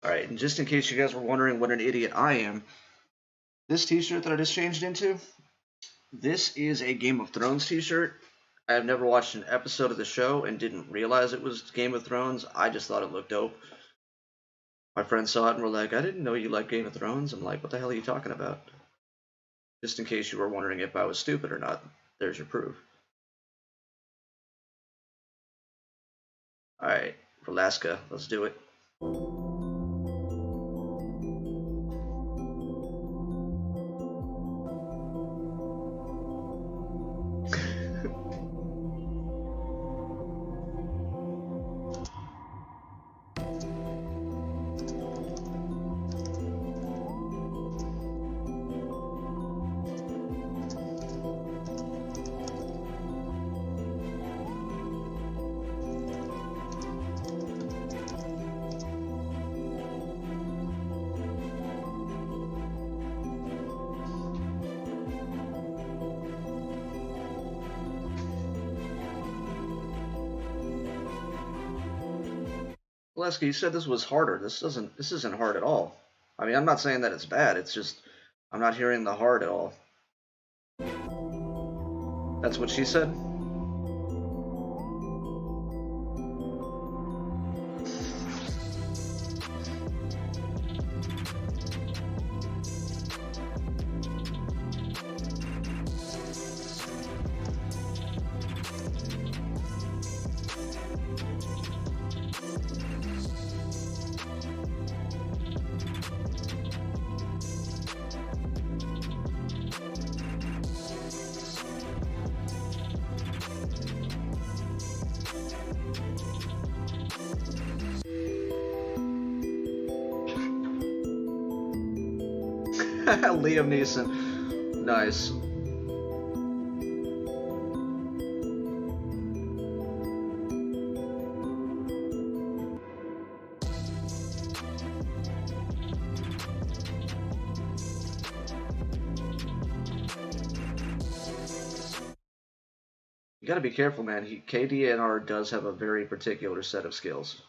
Speaker 1: Alright, and just in case you guys were wondering what an idiot I am, this t-shirt that I just changed into, this is a Game of Thrones t-shirt. I have never watched an episode of the show and didn't realize it was Game of Thrones. I just thought it looked dope. My friends saw it and were like, I didn't know you liked Game of Thrones. I'm like, what the hell are you talking about? Just in case you were wondering if I was stupid or not, there's your proof. Alright, Alaska, let's do it. Alaska, you said this was harder. This isn't hard at all. I mean, I'm not saying that it's bad. It's just I'm not hearing the hard at all. That's what she said? Liam Neeson. Nice. You gotta be careful, man. KDNR does have a very particular set of skills.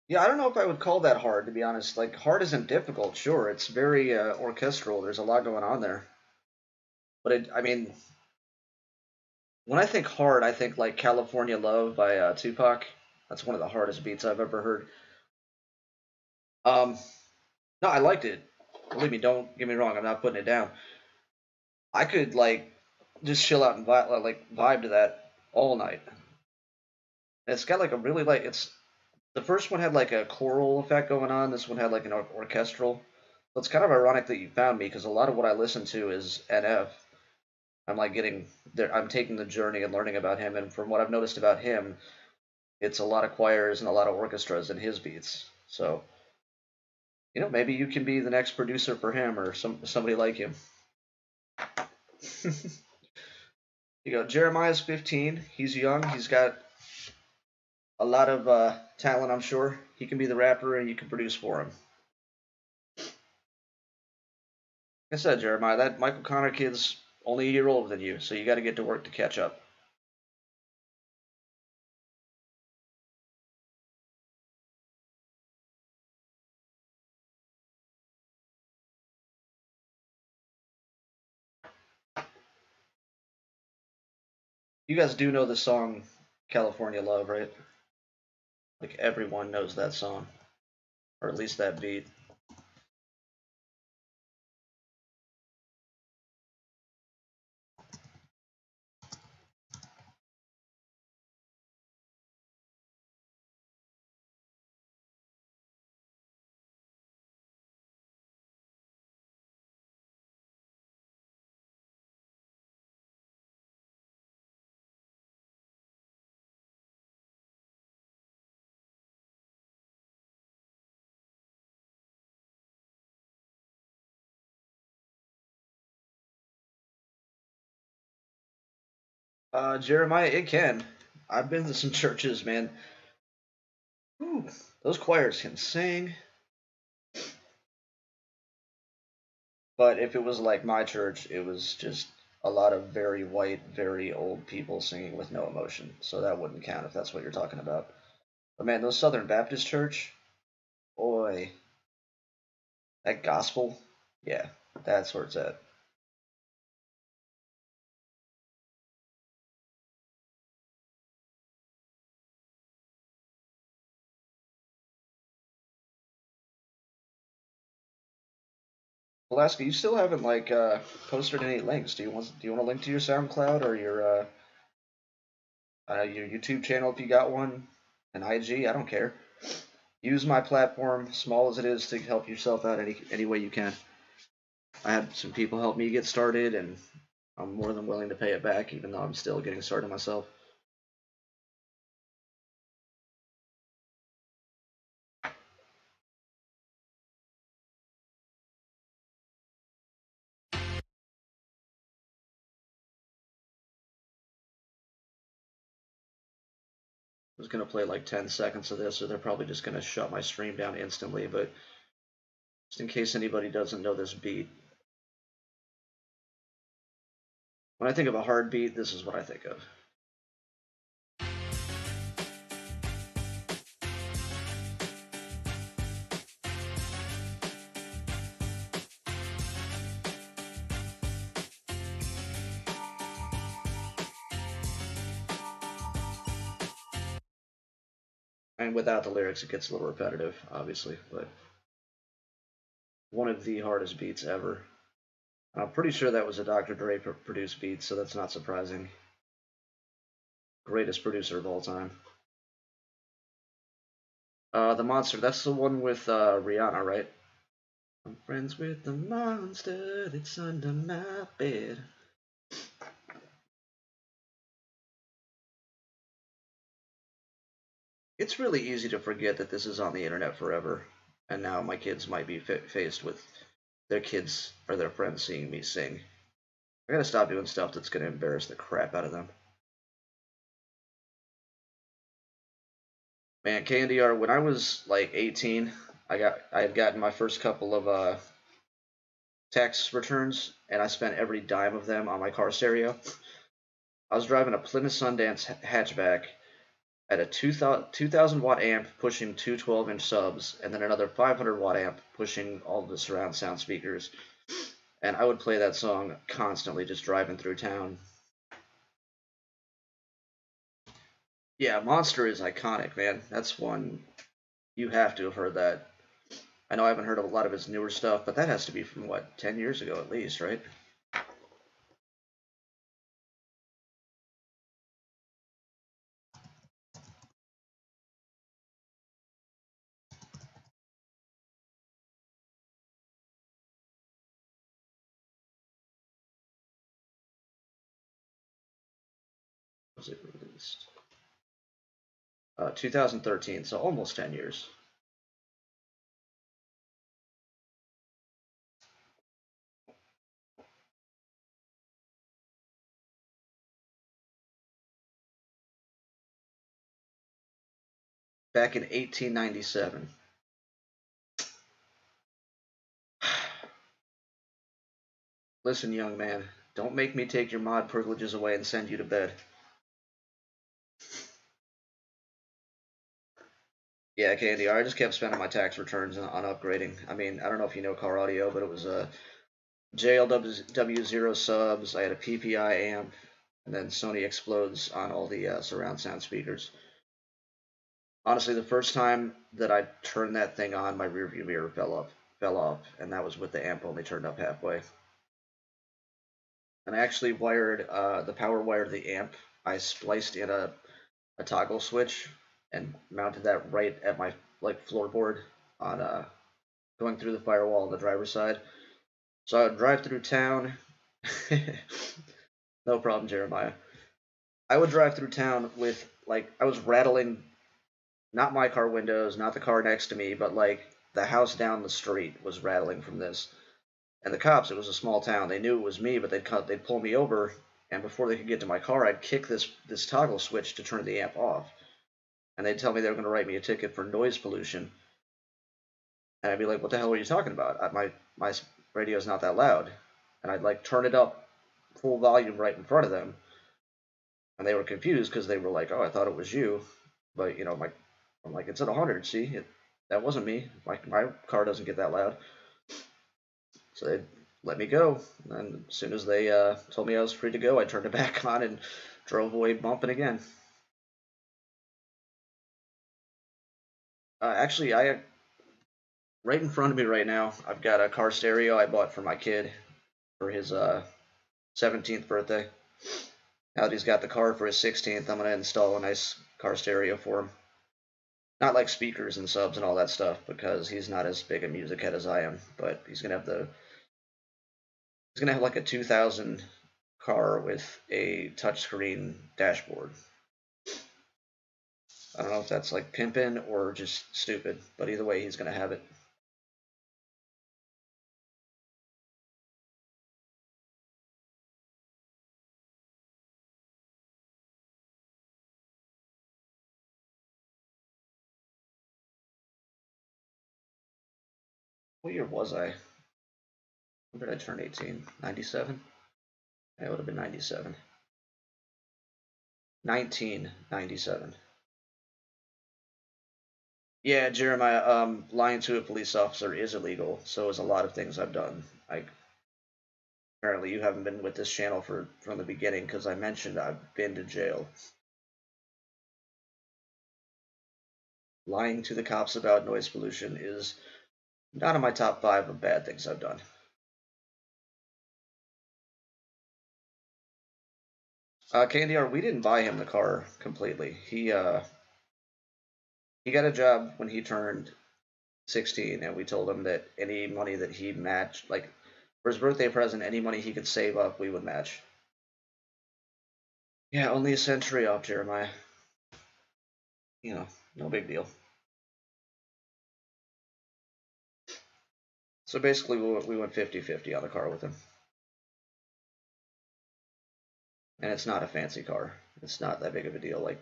Speaker 1: Yeah, I don't know if I would call that hard, to be honest. Like, hard isn't difficult, sure. It's very orchestral. There's a lot going on there. But I mean, When I think hard, I think like California Love by Tupac. That's one of the hardest beats I've ever heard. Um, no, I liked it. Believe me, don't get me wrong. I'm not putting it down. I could like just chill out and vibe to that all night. And it's got like a really like it's the first one had like a choral effect going on. This one had like an orchestral. So it's kind of ironic that you found me because a lot of what I listen to is NF. I'm like getting there. I'm taking the journey and learning about him. And from what I've noticed about him, it's a lot of choirs and a lot of orchestras in his beats. So maybe you can be the next producer for him or somebody like him. You go. Jeremiah's 15. He's young. He's got a lot of talent. I'm sure he can be the rapper, and you can produce for him. Like I said, Jeremiah, that Michael Connor kid's only a year older than you, so you got to get to work to catch up. You guys do know the song California Love, right? Like everyone knows that song, or at least that beat. Jeremiah, it can. I've been to some churches, man. Whew, those choirs can sing. But if it was like my church, it was just a lot of very white, very old people singing with no emotion. So that wouldn't count if that's what you're talking about. But man, those Southern Baptist church, boy, that gospel, yeah, that's where it's at. Alaska, you still haven't like posted any links. Do you want a link to your SoundCloud or your YouTube channel if you got one, an IG? I don't care. Use my platform, small as it is, to help yourself out any way you can. I had some people help me get started, and I'm more than willing to pay it back, even though I'm still getting started myself. I was gonna play like 10 seconds of this, so they're probably just gonna shut my stream down instantly. But just in case anybody doesn't know this beat, when I think of a hard beat, this is what I think of. And without the lyrics, it gets a little repetitive, obviously, but one of the hardest beats ever. I'm pretty sure that was a Dr. Dre produced beat, so that's not surprising. Greatest producer of all time. The Monster, that's the one with Rihanna, right? I'm friends with the monster that's under my bed. It's really easy to forget that this is on the internet forever, and now my kids might be faced with their kids or their friends seeing me sing. I gotta stop doing stuff that's gonna embarrass the crap out of them. Man, KNDR, when I was like 18, I had gotten my first couple of tax returns, and I spent every dime of them on my car stereo. I was driving a Plymouth Sundance hatchback at a 2000 watt amp pushing two 12-inch subs, and then another 500 watt amp pushing all the surround sound speakers. And I would play that song constantly just driving through town. Yeah, Monster is iconic, man. That's one you have to have heard that. I know I haven't heard of a lot of his newer stuff, but that has to be from what, 10 years ago at least, right? Was it released? 2013, so almost 10 years. Back in 1897. Listen, young man, don't make me take your mod privileges away and send you to bed. Yeah, Candy, I just kept spending my tax returns on upgrading. I mean, I don't know if you know car audio, but it was a JLW0 subs, I had a PPI amp, and then Sony Explodes on all the surround sound speakers. Honestly, the first time that I turned that thing on, my rearview mirror fell off, and that was with the amp only turned up halfway. And I actually wired the power wire to the amp. I spliced in a toggle switch and mounted that right at my like floorboard on going through the firewall on the driver's side. So I would drive through town. No problem, Jeremiah. I would drive through town with like I was rattling not my car windows, not the car next to me, but like the house down the street was rattling from this. And the cops, it was a small town. They knew it was me, but they'd pull me over, and before they could get to my car, I'd kick this toggle switch to turn the amp off. And they'd tell me they were going to write me a ticket for noise pollution. And I'd be like, "What the hell are you talking about? My radio's not that loud." And I'd like turn it up full volume right in front of them, and they were confused because they were like, "Oh, I thought it was you," but you know, I'm like, "It's at 100. See, that wasn't me. My car doesn't get that loud." So they let me go. And as soon as they told me I was free to go, I turned it back on and drove away bumping again. Actually, I right in front of me right now, I've got a car stereo I bought for my kid for his 17th birthday. Now that he's got the car for his 16th, I'm gonna install a nice car stereo for him. Not like speakers and subs and all that stuff because he's not as big a music head as I am. But he's gonna have like a 2000 car with a touchscreen dashboard. I don't know if that's like pimping or just stupid, but either way, he's gonna have it. What year was I? When did I turn 18? 97? Yeah, it would have been 97. 1997. Yeah, Jeremiah, lying to a police officer is illegal. So is a lot of things I've done. Like, apparently you haven't been with this channel from the beginning because I mentioned I've been to jail. Lying to the cops about noise pollution is not in my top 5 of bad things I've done. Candy R, we didn't buy him the car completely. He got a job when he turned 16, and we told him that any money that he matched, like for his birthday present, any money he could save up, we would match. Yeah, only a century off, Jeremiah. You know, no big deal. So basically, we went 50-50 on the car with him. And it's not a fancy car. It's not that big of a deal. Like,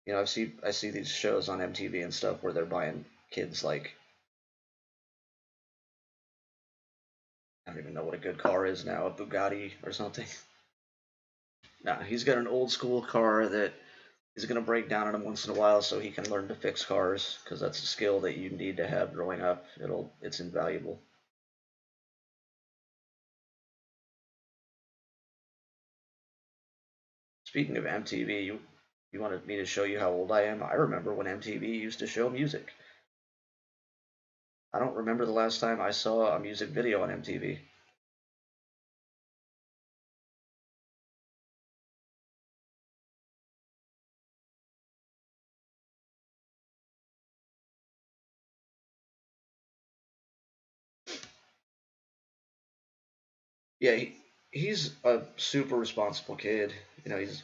Speaker 1: you know, I see these shows on MTV and stuff where they're buying kids like I don't even know what a good car is now, a Bugatti or something. Nah, he's got an old school car that is going to break down on him once in a while so he can learn to fix cars because that's a skill that you need to have growing up. It's invaluable. Speaking of MTV, You wanted me to show you how old I am? I remember when MTV used to show music. I don't remember the last time I saw a music video on MTV. Yeah, he's a super responsible kid. He's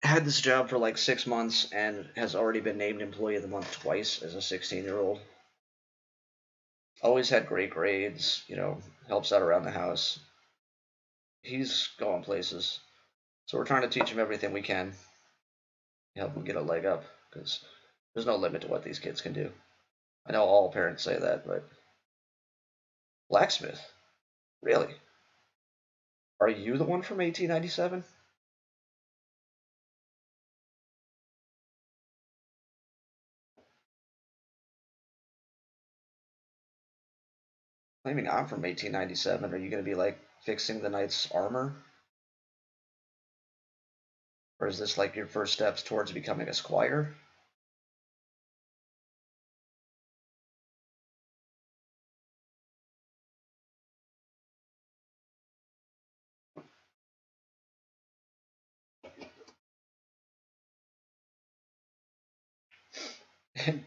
Speaker 1: had this job for like 6 months and has already been named Employee of the Month twice as a 16-year-old. Always had great grades, helps out around the house. He's going places. So we're trying to teach him everything we can, help him get a leg up, because there's no limit to what these kids can do. I know all parents say that, but blacksmith? Really? Are you the one from 1897? Claiming I'm from 1897, are you going to be like fixing the knight's armor? Or is this like your first steps towards becoming a squire?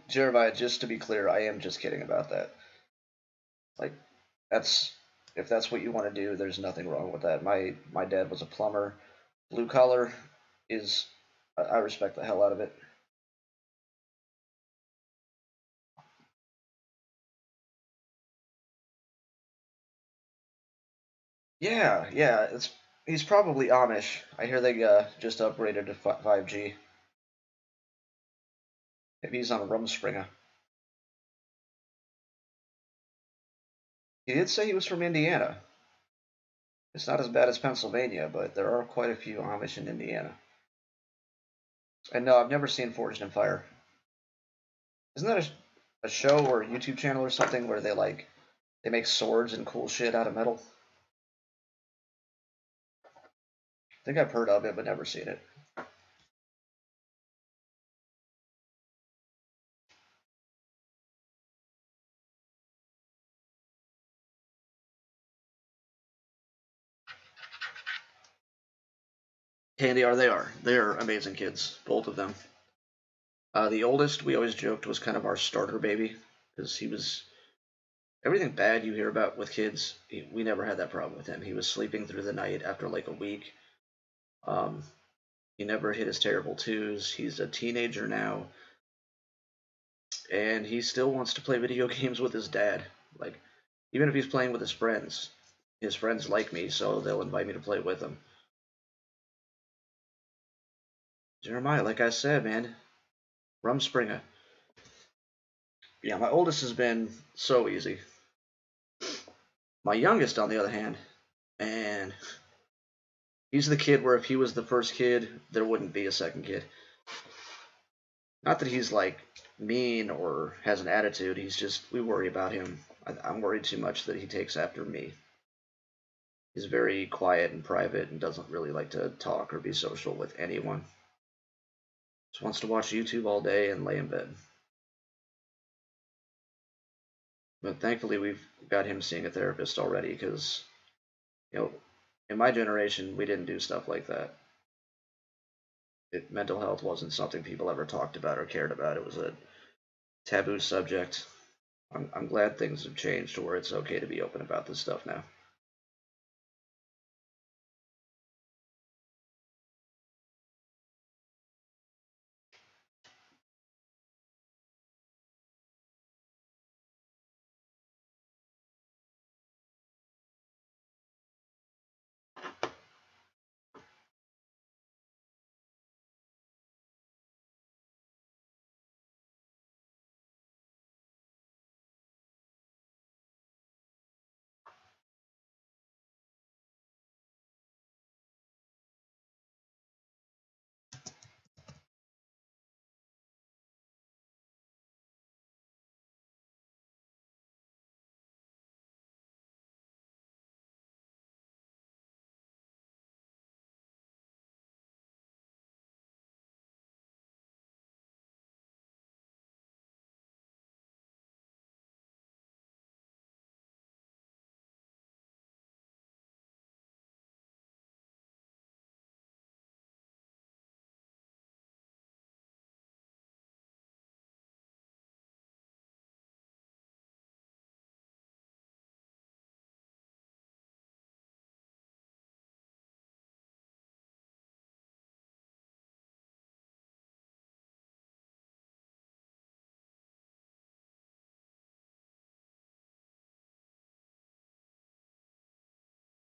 Speaker 1: Jeremiah, just to be clear, I am just kidding about that. Like, that's if that's what you want to do, there's nothing wrong with that. My dad was a plumber. Blue collar is I respect the hell out of it. Yeah, yeah, he's probably Amish. I hear they just upgraded to 5G. Maybe he's on a Rumspringa. He did say he was from Indiana. It's not as bad as Pennsylvania, but there are quite a few Amish in Indiana. And no, I've never seen Forged in Fire. Isn't that a show or a YouTube channel or something where they make swords and cool shit out of metal? I think I've heard of it, but never seen it. Candy are they are. They're amazing kids, both of them. The oldest, we always joked, was kind of our starter baby because he was everything bad you hear about with kids. We never had that problem with him. He was sleeping through the night after like a week. Um, he never hit his terrible twos. He's a teenager now, and he still wants to play video games with his dad. Like, even if he's playing with his friends like me, so they'll invite me to play with them. Jeremiah, like I said, man, Rumspringa. Yeah, my oldest has been so easy. My youngest, on the other hand, man, he's the kid where if he was the first kid, there wouldn't be a second kid. Not that he's like mean or has an attitude. He's just we worry about him. I'm worried too much that he takes after me. He's very quiet and private and doesn't really like to talk or be social with anyone. Just wants to watch YouTube all day and lay in bed. But thankfully, we've got him seeing a therapist already because, in my generation, we didn't do stuff like that. Mental health wasn't something people ever talked about or cared about. It was a taboo subject. I'm glad things have changed to where it's okay to be open about this stuff now.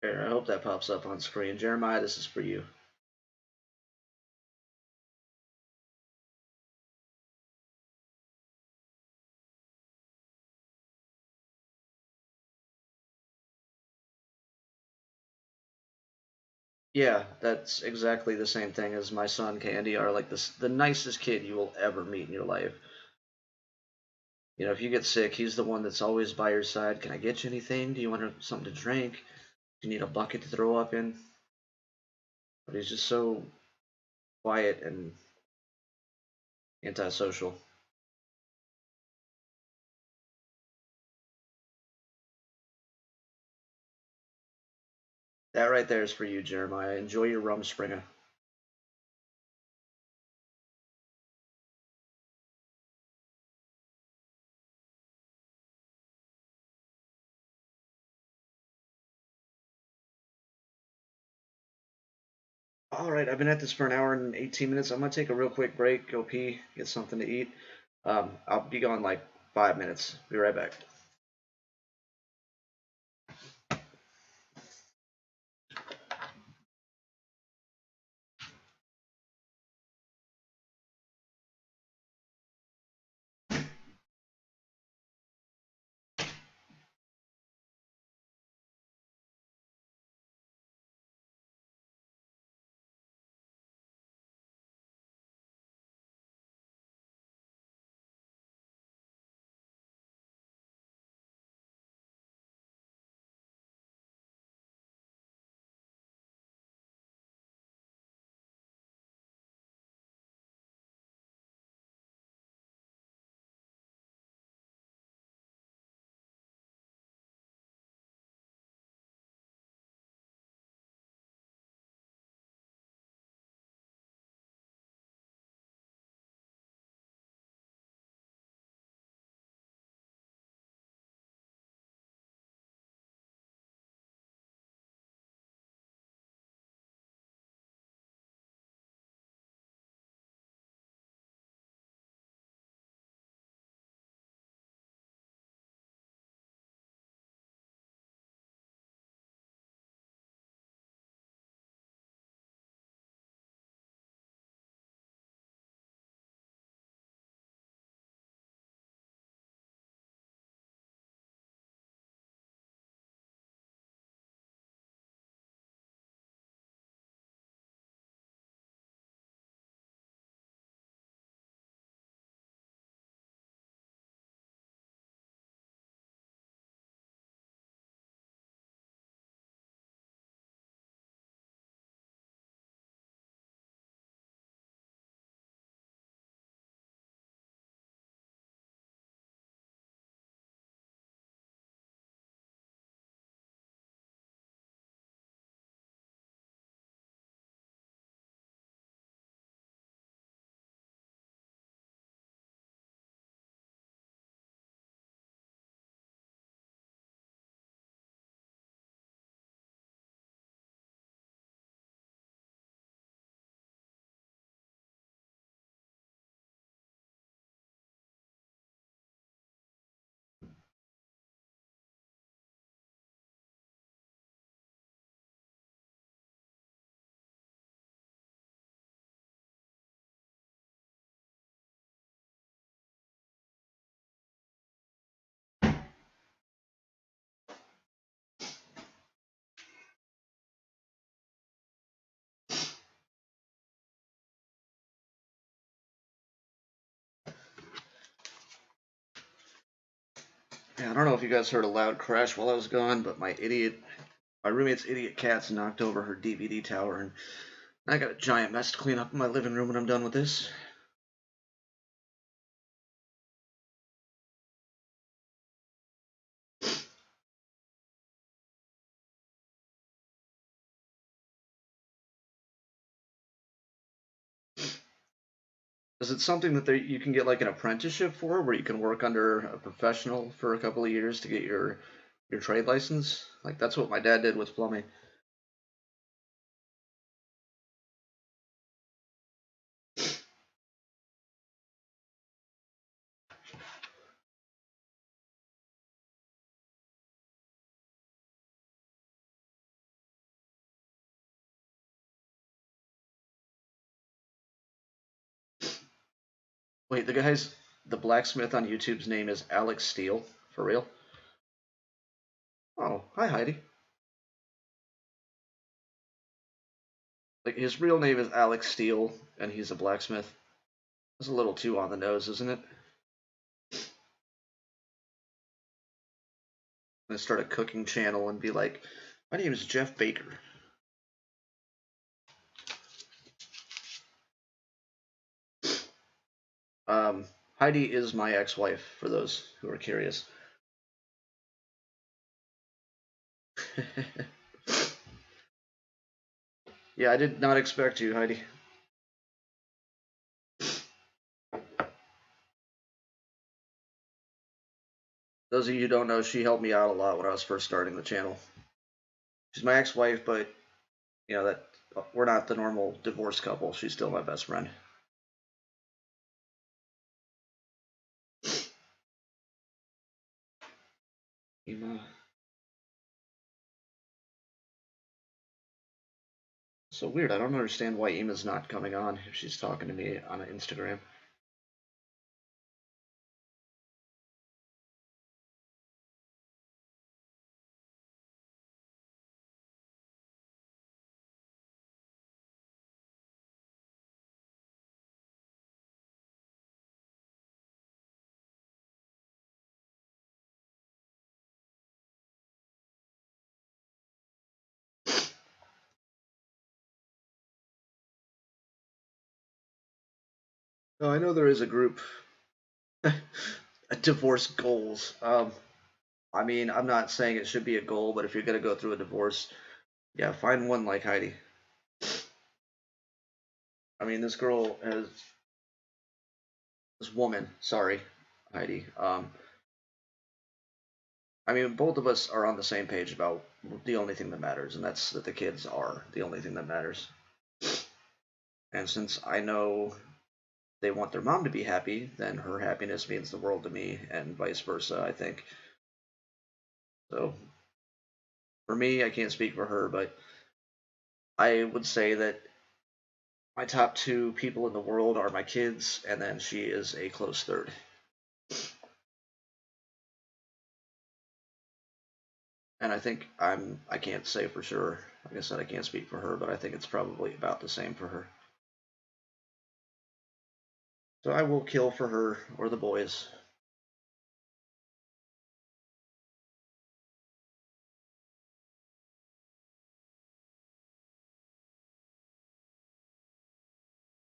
Speaker 1: Here, I hope that pops up on screen. Jeremiah, this is for you. Yeah, that's exactly the same thing as my son Candy are like the nicest kid you will ever meet in your life. You know, if you get sick, he's the one that's always by your side. Can I get you anything? Do you want something to drink? Do you need a bucket to throw up in? But he's just so quiet and antisocial. That right there is for you, Jeremiah. Enjoy your rum springer. All right, I've been at this for an hour and 18 minutes. I'm gonna take a real quick break, go pee, get something to eat. I'll be gone like 5 minutes. Be right back. Yeah, I don't know if you guys heard a loud crash while I was gone, but my roommate's idiot cat's knocked over her DVD tower, and I got a giant mess to clean up in my living room when I'm done with this. Is it something that you can get like an apprenticeship for, where you can work under a professional for a couple of years to get your trade license? Like that's what my dad did with plumbing. Wait, the blacksmith on YouTube's name is Alex Steele, for real? Oh, hi Heidi. Like his real name is Alex Steele, and he's a blacksmith. That's a little too on the nose, isn't it? And start a cooking channel and be like, my name is Jeff Baker. Heidi is my ex-wife, for those who are curious. Yeah, I did not expect you, Heidi. Those of you who don't know, she helped me out a lot when I was first starting the channel. She's my ex-wife, but you know that we're not the normal divorced couple. She's still my best friend. Ema. So weird. I don't understand why Ema's not coming on if she's talking to me on Instagram. Oh, I know there is a group. Divorce goals. I mean, I'm not saying it should be a goal, but if you're gonna go through a divorce, yeah, find one like Heidi. I mean, this woman, sorry, Heidi. I mean, both of us are on the same page about the only thing that matters, and that's that the kids are the only thing that matters. And since I know they want their mom to be happy, then her happiness means the world to me, and vice versa, I think. So, for me, I can't speak for her, but I would say that my top two people in the world are my kids, and then she is a close third. And I think I can't say for sure. Like I said, I can't speak for her, but I think it's probably about the same for her. So I will kill for her or the boys.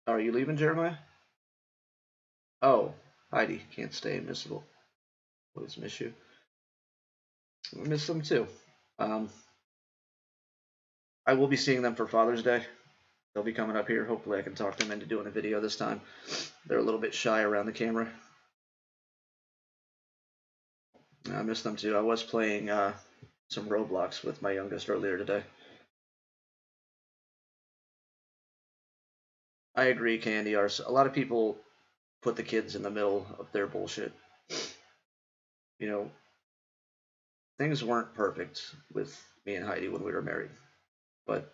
Speaker 1: Are you leaving, Jeremiah? Oh, Heidi can't stay missable. Boys miss you. I miss them too. Um, I will be seeing them for Father's Day. They'll be coming up here. Hopefully, I can talk them into doing a video this time. They're a little bit shy around the camera. I miss them too. I was playing some Roblox with my youngest earlier today. I agree, Candy. A lot of people put the kids in the middle of their bullshit. You know, things weren't perfect with me and Heidi when we were married, but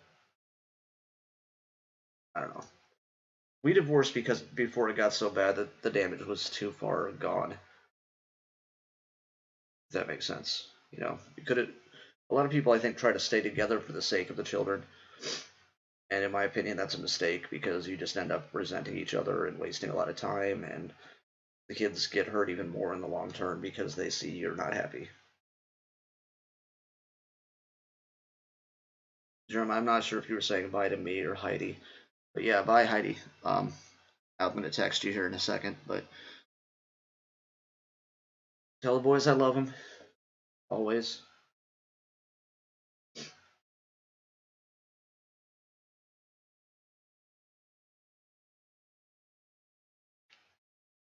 Speaker 1: I don't know. We divorced because before it got so bad that the damage was too far gone. If that makes sense. You know, you could have. A lot of people, I think, try to stay together for the sake of the children, and in my opinion, that's a mistake because you just end up resenting each other and wasting a lot of time, and the kids get hurt even more in the long term because they see you're not happy. Jeremiah, I'm not sure if you were saying bye to me or Heidi, but yeah, bye Heidi. I'm gonna text you here in a second, but tell the boys I love them always.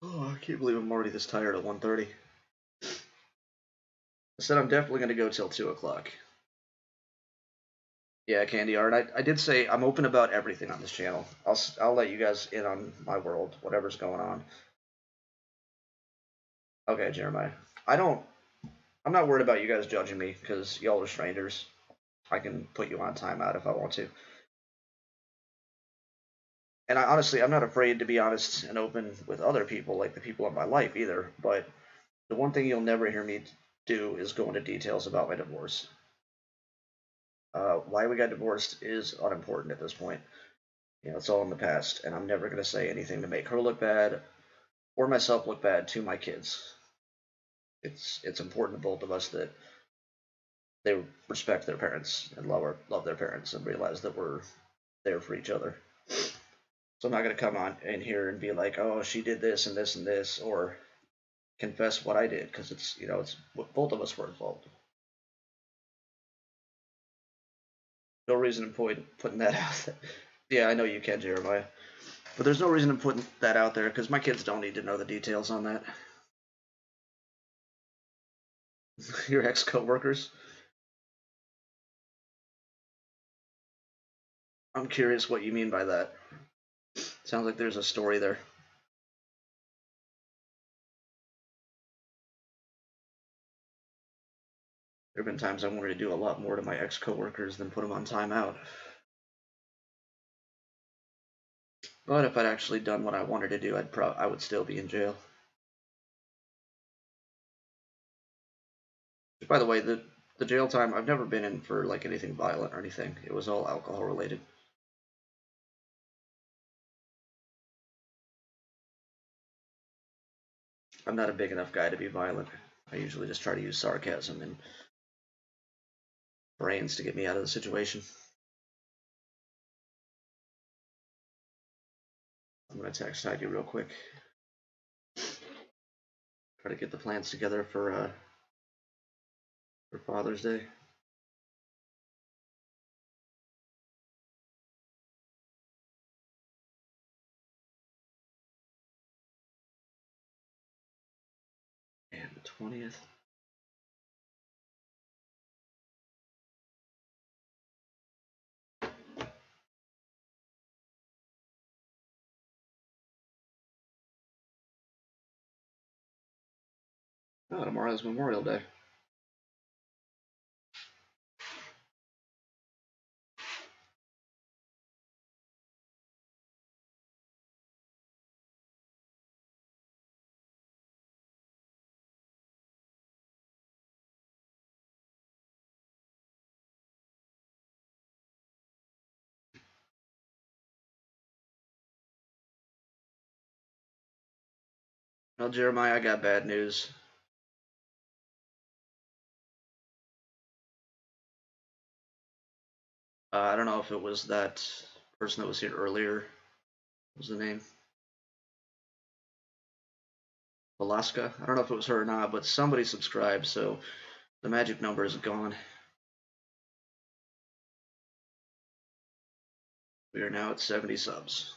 Speaker 1: Oh, I can't believe I'm already this tired at 1:30. I said I'm definitely gonna go till 2 o'clock. Yeah, Candy Art. I did say I'm open about everything on this channel. I'll let you guys in on my world, whatever's going on. Okay, Jeremiah. I don't. I'm not worried about you guys judging me because y'all are strangers. I can put you on timeout if I want to. And honestly, I'm not afraid to be honest and open with other people, like the people in my life either. But the one thing you'll never hear me do is go into details about my divorce. Why we got divorced is unimportant at this point. You know, it's all in the past, and I'm never going to say anything to make her look bad or myself look bad to my kids. It's important to both of us that they respect their parents and love their parents and realize that we're there for each other. So I'm not going to come on in here and be like, oh, she did this and this and this, or confess what I did, because it's both of us were involved. No reason in putting that out there. Yeah, I know you can, Jeremiah. But there's no reason in putting that out there, because my kids don't need to know the details on that. Your ex coworkers? I'm curious what you mean by that. Sounds like there's a story there. There have been times I wanted to do a lot more to my ex coworkers than put them on timeout. But if I'd actually done what I wanted to do, I would still be in jail. By the way, the jail time, I've never been in for like anything violent or anything. It was all alcohol related. I'm not a big enough guy to be violent. I usually just try to use sarcasm and brains to get me out of the situation. I'm gonna text Heidi real quick. Try to get the plans together for Father's Day. And the 20th. Oh, tomorrow's Memorial Day. Well, Jeremiah, I got bad news. I don't know if it was that person that was here earlier. What was the name? Alaska. I don't know if it was her or not, but somebody subscribed, so the magic number is gone. We are now at 70 subs.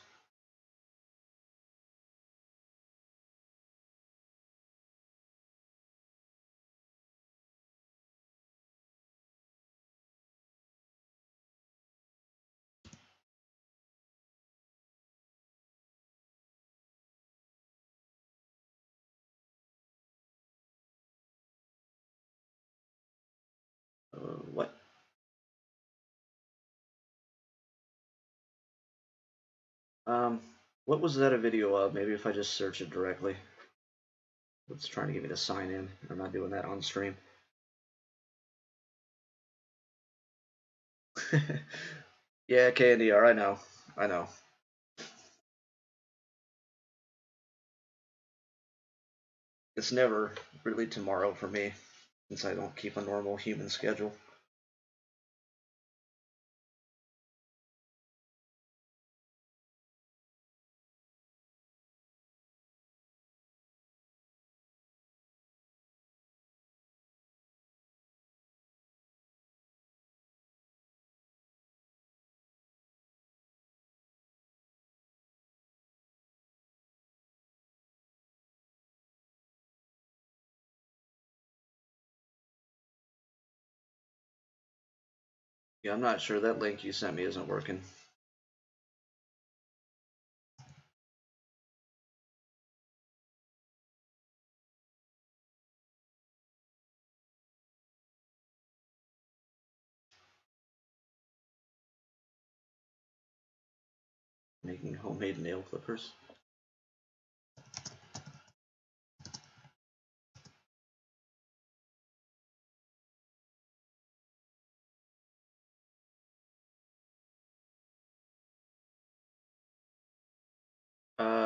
Speaker 1: What? Um, what was that a video of? Maybe if I just search it directly. It's trying to get me to sign in. I'm not doing that on stream. Yeah, KNDR, I know. I know. It's never really tomorrow for me, since I don't keep a normal human schedule. Yeah, I'm not sure that link you sent me isn't working. Making homemade nail clippers.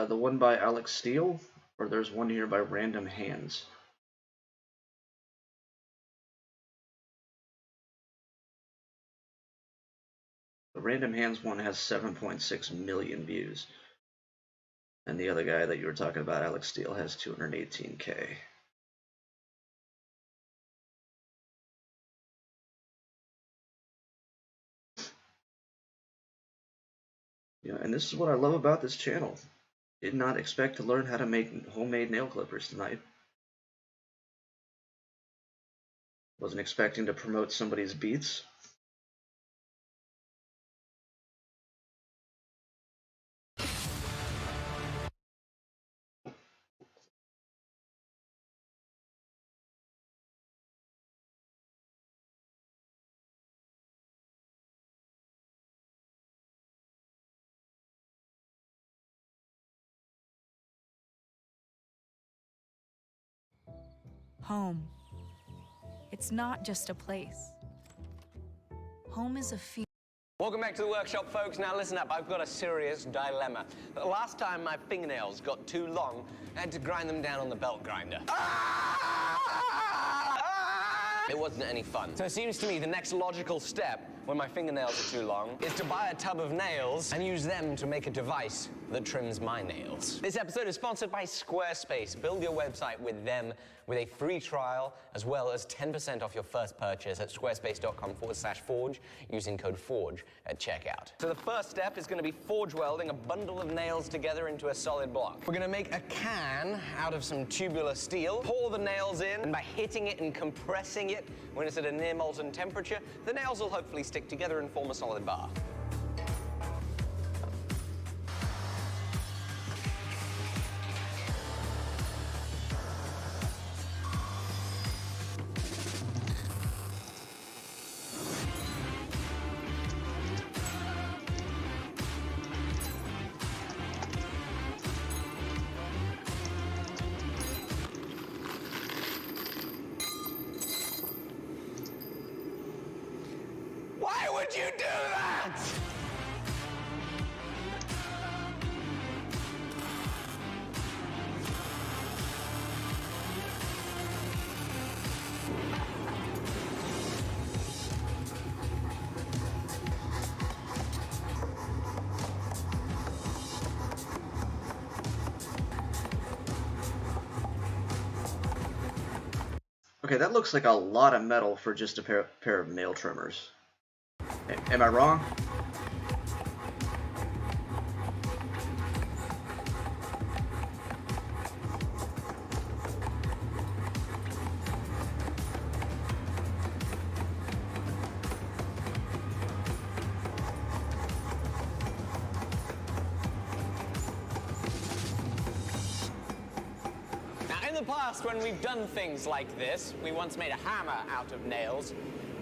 Speaker 1: The one by Alex Steele, or there's one here by Random Hands. The Random Hands one has 7.6 million views. And the other guy that you were talking about, Alex Steele, has 218K. Yeah, and this is what I love about this channel. Did not expect to learn how to make homemade nail clippers tonight. Wasn't expecting to promote somebody's beats.
Speaker 7: Home. It's not just a place. Home is a feeling.
Speaker 8: Welcome back to the workshop, folks. Now listen up, I've got a serious dilemma. The last time my fingernails got too long, I had to grind them down on the belt grinder. It wasn't any fun. So it seems to me the next logical step when my fingernails are too long is to buy a tub of nails and use them to make a device that trims my nails. This episode is sponsored by Squarespace. Build your website with them with a free trial as well as 10% off your first purchase at squarespace.com/forge using code FORGE at checkout. So the first step is going to be forge welding a bundle of nails together into a solid block. We're going to make a can out of some tubular steel, pour the nails in, and by hitting it and compressing it when it's at a near molten temperature, the nails will hopefully stick together and form a solid bar. Why would you do that?
Speaker 1: Okay, that looks like a lot of metal for just a pair of nail trimmers. Am I wrong?
Speaker 8: In the past, when we've done things like this, we once made a hammer out of nails.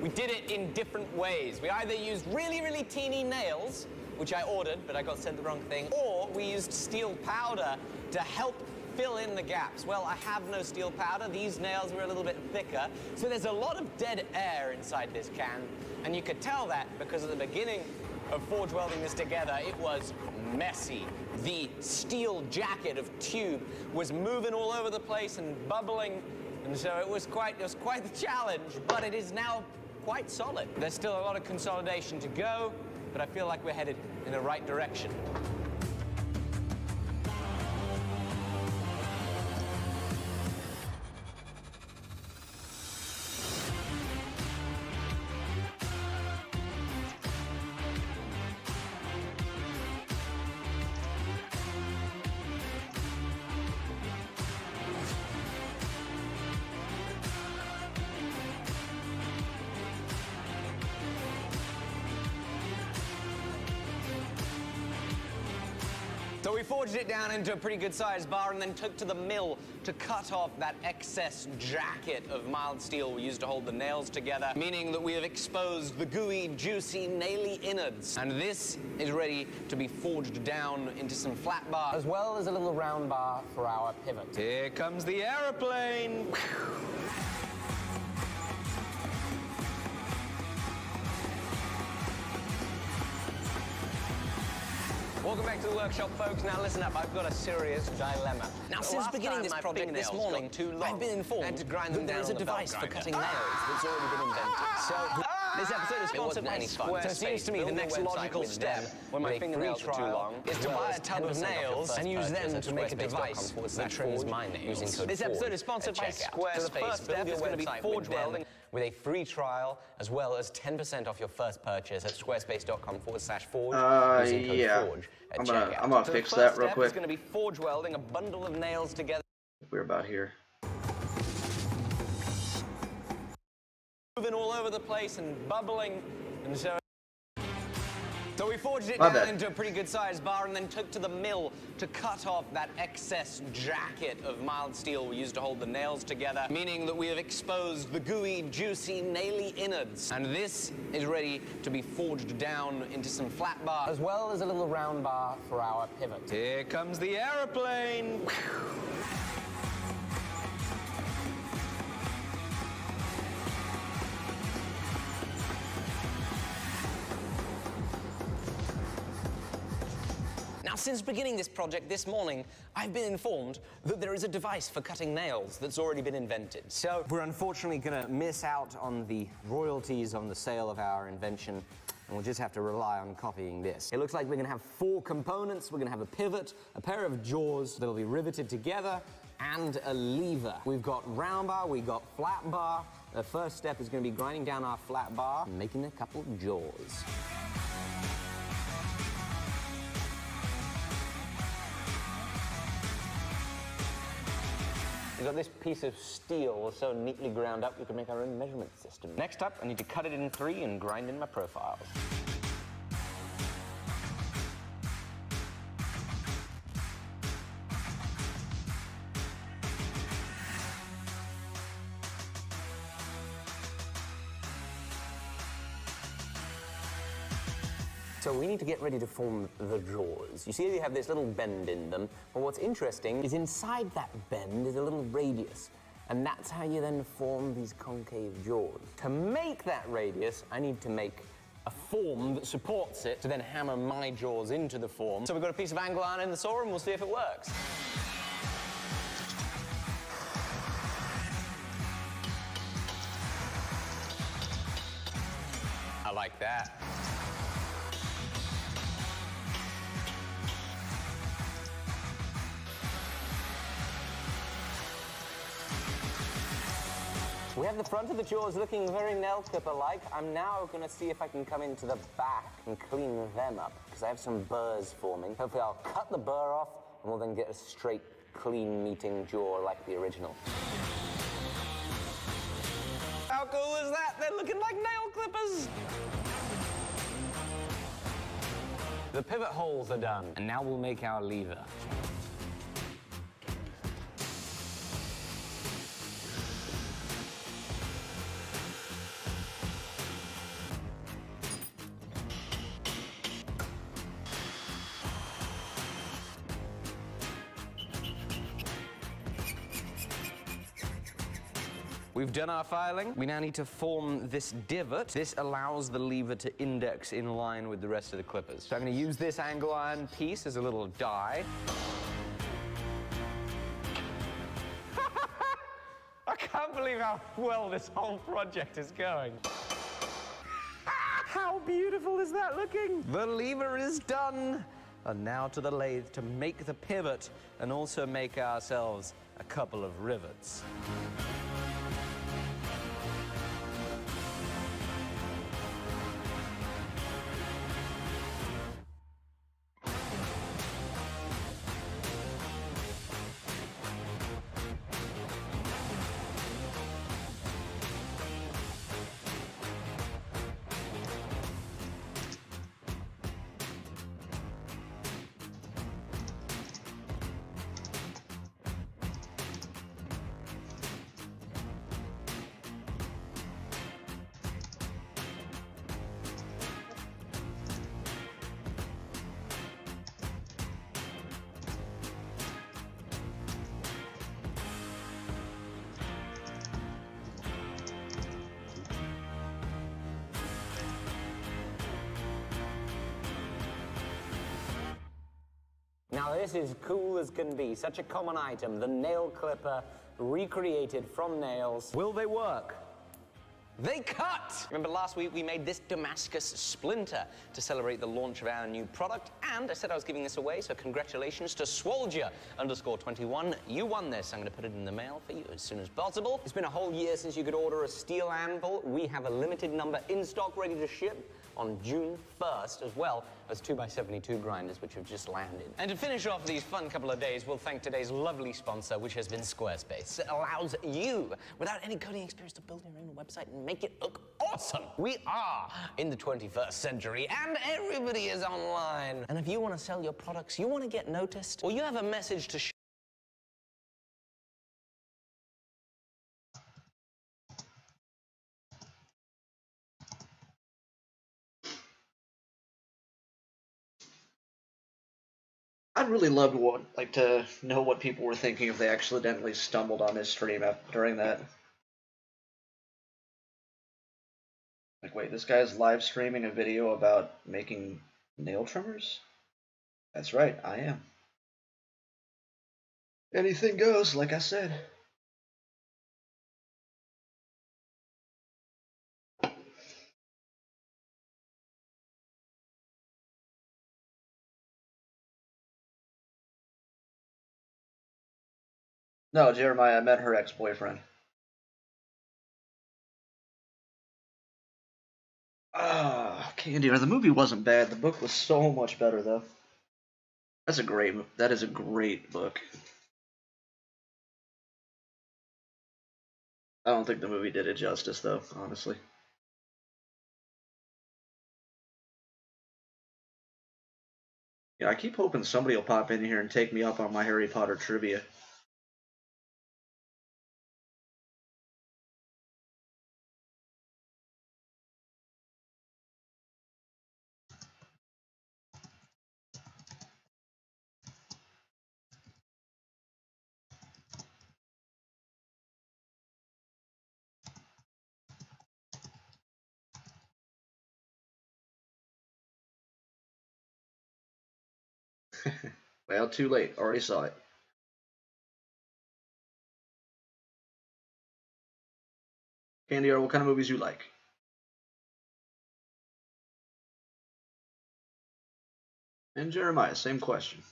Speaker 8: We did it in different ways. We either used really, really teeny nails, which I ordered, but I got sent the wrong thing, or we used steel powder to help fill in the gaps. Well, I have no steel powder. These nails were a little bit thicker, so there's a lot of dead air inside this can, and you could tell that because at the beginning of forge welding this together, it was messy. The steel jacket of tube was moving all over the place and bubbling, and so it was quite the challenge, but it is now quite solid. There's still a lot of consolidation to go, but I feel like we're headed in the right direction. So we forged it down into a pretty good-sized bar and then took to the mill to cut off that excess jacket of mild steel we used to hold the nails together, meaning that we have exposed the gooey, juicy, naily innards. And this is ready to be forged down into some flat bar, as well as a little round bar for our pivot. Here comes the aeroplane. Welcome back to the workshop, folks. Now listen up, I've got a serious dilemma. Now, since beginning this project this morning, I've been informed that there is a device for cutting nails that's already been invented. So, this episode is sponsored by Squarespace. So it seems to me the next logical step, when my fingernails are too long, is to buy a tub of nails and use them to make a device that trims my nails. This episode is sponsored by Squarespace. So the first step is going to be forge welding with a free trial, as well as 10% off your first purchase at squarespace.com/forge using code FORGE at checkout.
Speaker 1: I'm gonna fix that real quick.
Speaker 8: It's going to be forge welding a bundle of nails together.
Speaker 1: We're about here.
Speaker 8: Moving all over the place and bubbling, and so we forged it
Speaker 1: My
Speaker 8: down
Speaker 1: bad.
Speaker 8: into a pretty good-sized bar and then took to the mill to cut off that excess jacket of mild steel we used to hold the nails together, meaning that we have exposed the gooey, juicy, naily innards. And this is ready to be forged down into some flat bar, as well as a little round bar for our pivot. Here comes the aeroplane. Now, since beginning this project this morning, I've been informed that there is a device for cutting nails that's already been invented. So we're unfortunately going to miss out on the royalties on the sale of our invention, and we'll just have to rely on copying this. It looks like we're going to have 4 components. We're going to have a pivot, a pair of jaws that'll be riveted together, and a lever. We've got round bar, we've got flat bar. The first step is going to be grinding down our flat bar and making a couple of jaws. We've got this piece of steel so neatly ground up we can make our own measurement system. Next up, I need to cut it in 3 and grind in my profiles. So we need to get ready to form the jaws. You see they have this little bend in them, but what's interesting is inside that bend is a little radius, and that's how you then form these concave jaws. To make that radius, I need to make a form that supports it to then hammer my jaws into the form. So we've got a piece of angle iron in the saw and we'll see if it works. I like that. We have the front of the jaws looking very nail clipper-like. I'm now going to see if I can come into the back and clean them up, because I have some burrs forming. Hopefully I'll cut the burr off, and we'll then get a straight, clean meeting jaw like the original. How cool is that? They're looking like nail clippers! The pivot holes are done, and now we'll make our lever. We've done our filing. We now need to form this divot. This allows the lever to index in line with the rest of the clippers. So I'm going to use this angle iron piece as a little die. I can't believe how well this whole project is going. How beautiful is that looking? The lever is done. And now to the lathe to make the pivot and also make ourselves a couple of rivets. Now this is cool as can be. Such a common item. The nail clipper recreated from nails.
Speaker 9: Will they work?
Speaker 8: They cut! Remember last week we made this Damascus splinter to celebrate the launch of our new product, and I said I was giving this away, so congratulations to Swolger_21. You won this. I'm gonna put it in the mail for you as soon as possible. It's been a whole year since you could order a steel anvil. We have a limited number in stock ready to ship on June 1st, as well as 2x72 grinders, which have just landed. And to finish off these fun couple of days, we'll thank today's lovely sponsor, which has been Squarespace. It allows you, without any coding experience, to build your own website and make it look awesome. We are in the 21st century, and everybody is online. And if you want to sell your products, you want to get noticed, or you have a message to share,
Speaker 1: I'd really love to know what people were thinking if they accidentally stumbled on this stream during that. Like, wait, this guy's live streaming a video about making nail trimmers? That's right, I am. Anything goes, like I said. No, Jeremiah, I met her ex-boyfriend. Ah, Candy. The movie wasn't bad. The book was so much better, though. That is a great book. I don't think the movie did it justice, though, honestly. Yeah, I keep hoping somebody will pop in here and take me up on my Harry Potter trivia. Well, too late. Already saw it. Candy, what kind of movies you like? And Jeremiah, same question.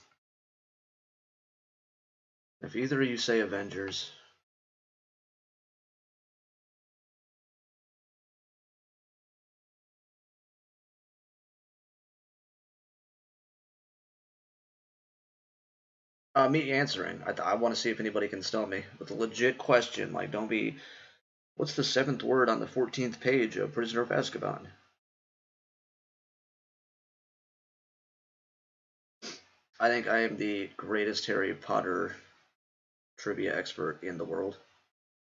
Speaker 1: If either of you say Avengers, me answering. I want to see if anybody can stump me with a legit question. Like, don't be. What's the 7th word on the 14th page of Prisoner of Azkaban? I think I am the greatest Harry Potter trivia expert in the world.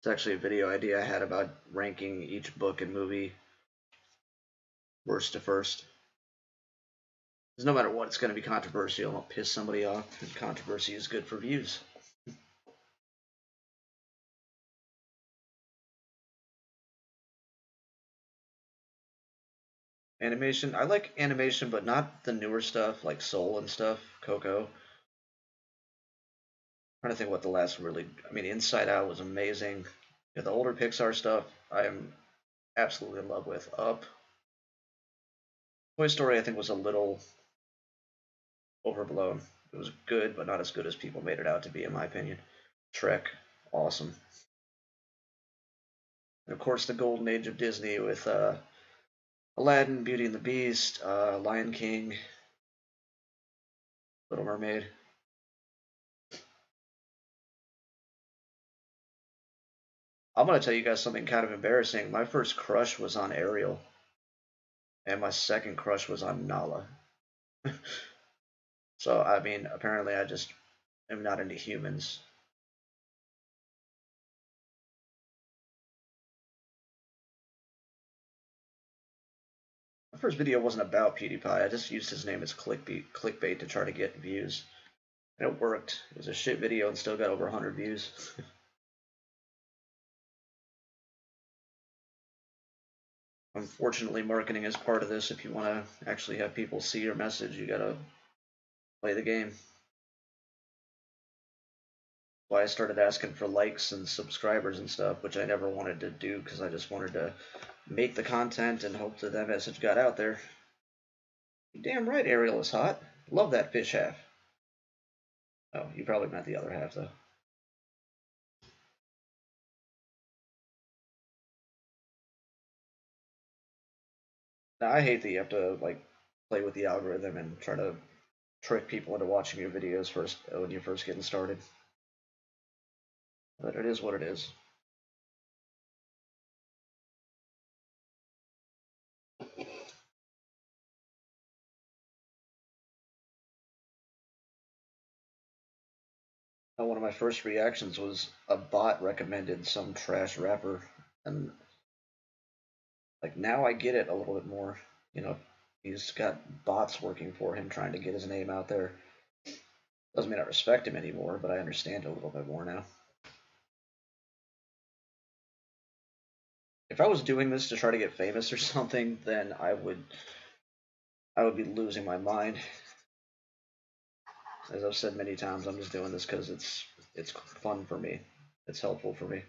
Speaker 1: It's actually a video idea I had about ranking each book and movie worst to first. Because no matter what, it's going to be controversial. I'll piss somebody off, and controversy is good for views. Animation. I like animation, but not the newer stuff like Soul and stuff, Coco. I'm trying to think what the last really. I mean, Inside Out was amazing. Yeah, the older Pixar stuff, I am absolutely in love with. Up. Toy Story, I think, was a little overblown. It was good, but not as good as people made it out to be, in my opinion. Shrek, awesome. And of course, the golden age of Disney with Aladdin, Beauty and the Beast, Lion King, Little Mermaid. I'm going to tell you guys something kind of embarrassing. My first crush was on Ariel, and my second crush was on Nala. So, I mean, apparently I just am not into humans. My first video wasn't about PewDiePie. I just used his name as clickbait to try to get views. And it worked. It was a shit video and still got over 100 views. Unfortunately, marketing is part of this. If you want to actually have people see your message, you gotta play the game. why I started asking for likes and subscribers and stuff, which I never wanted to do because I just wanted to make the content and hope that that message got out there. You're damn right Ariel is hot. Love that fish half. Oh, you probably meant the other half, though. Now, I hate that you have to, like, play with the algorithm and try to trick people into watching your videos first when you're first getting started. But it is what it is. One of my first reactions was a bot recommended some trash rapper, and like now I get it a little bit more. You know, he's got bots working for him trying to get his name out there. Doesn't mean I respect him anymore, but I understand it a little bit more now. If I was doing this to try to get famous or something, then I would be losing my mind. As I've said many times, I'm just doing this because it's fun for me. It's helpful for me.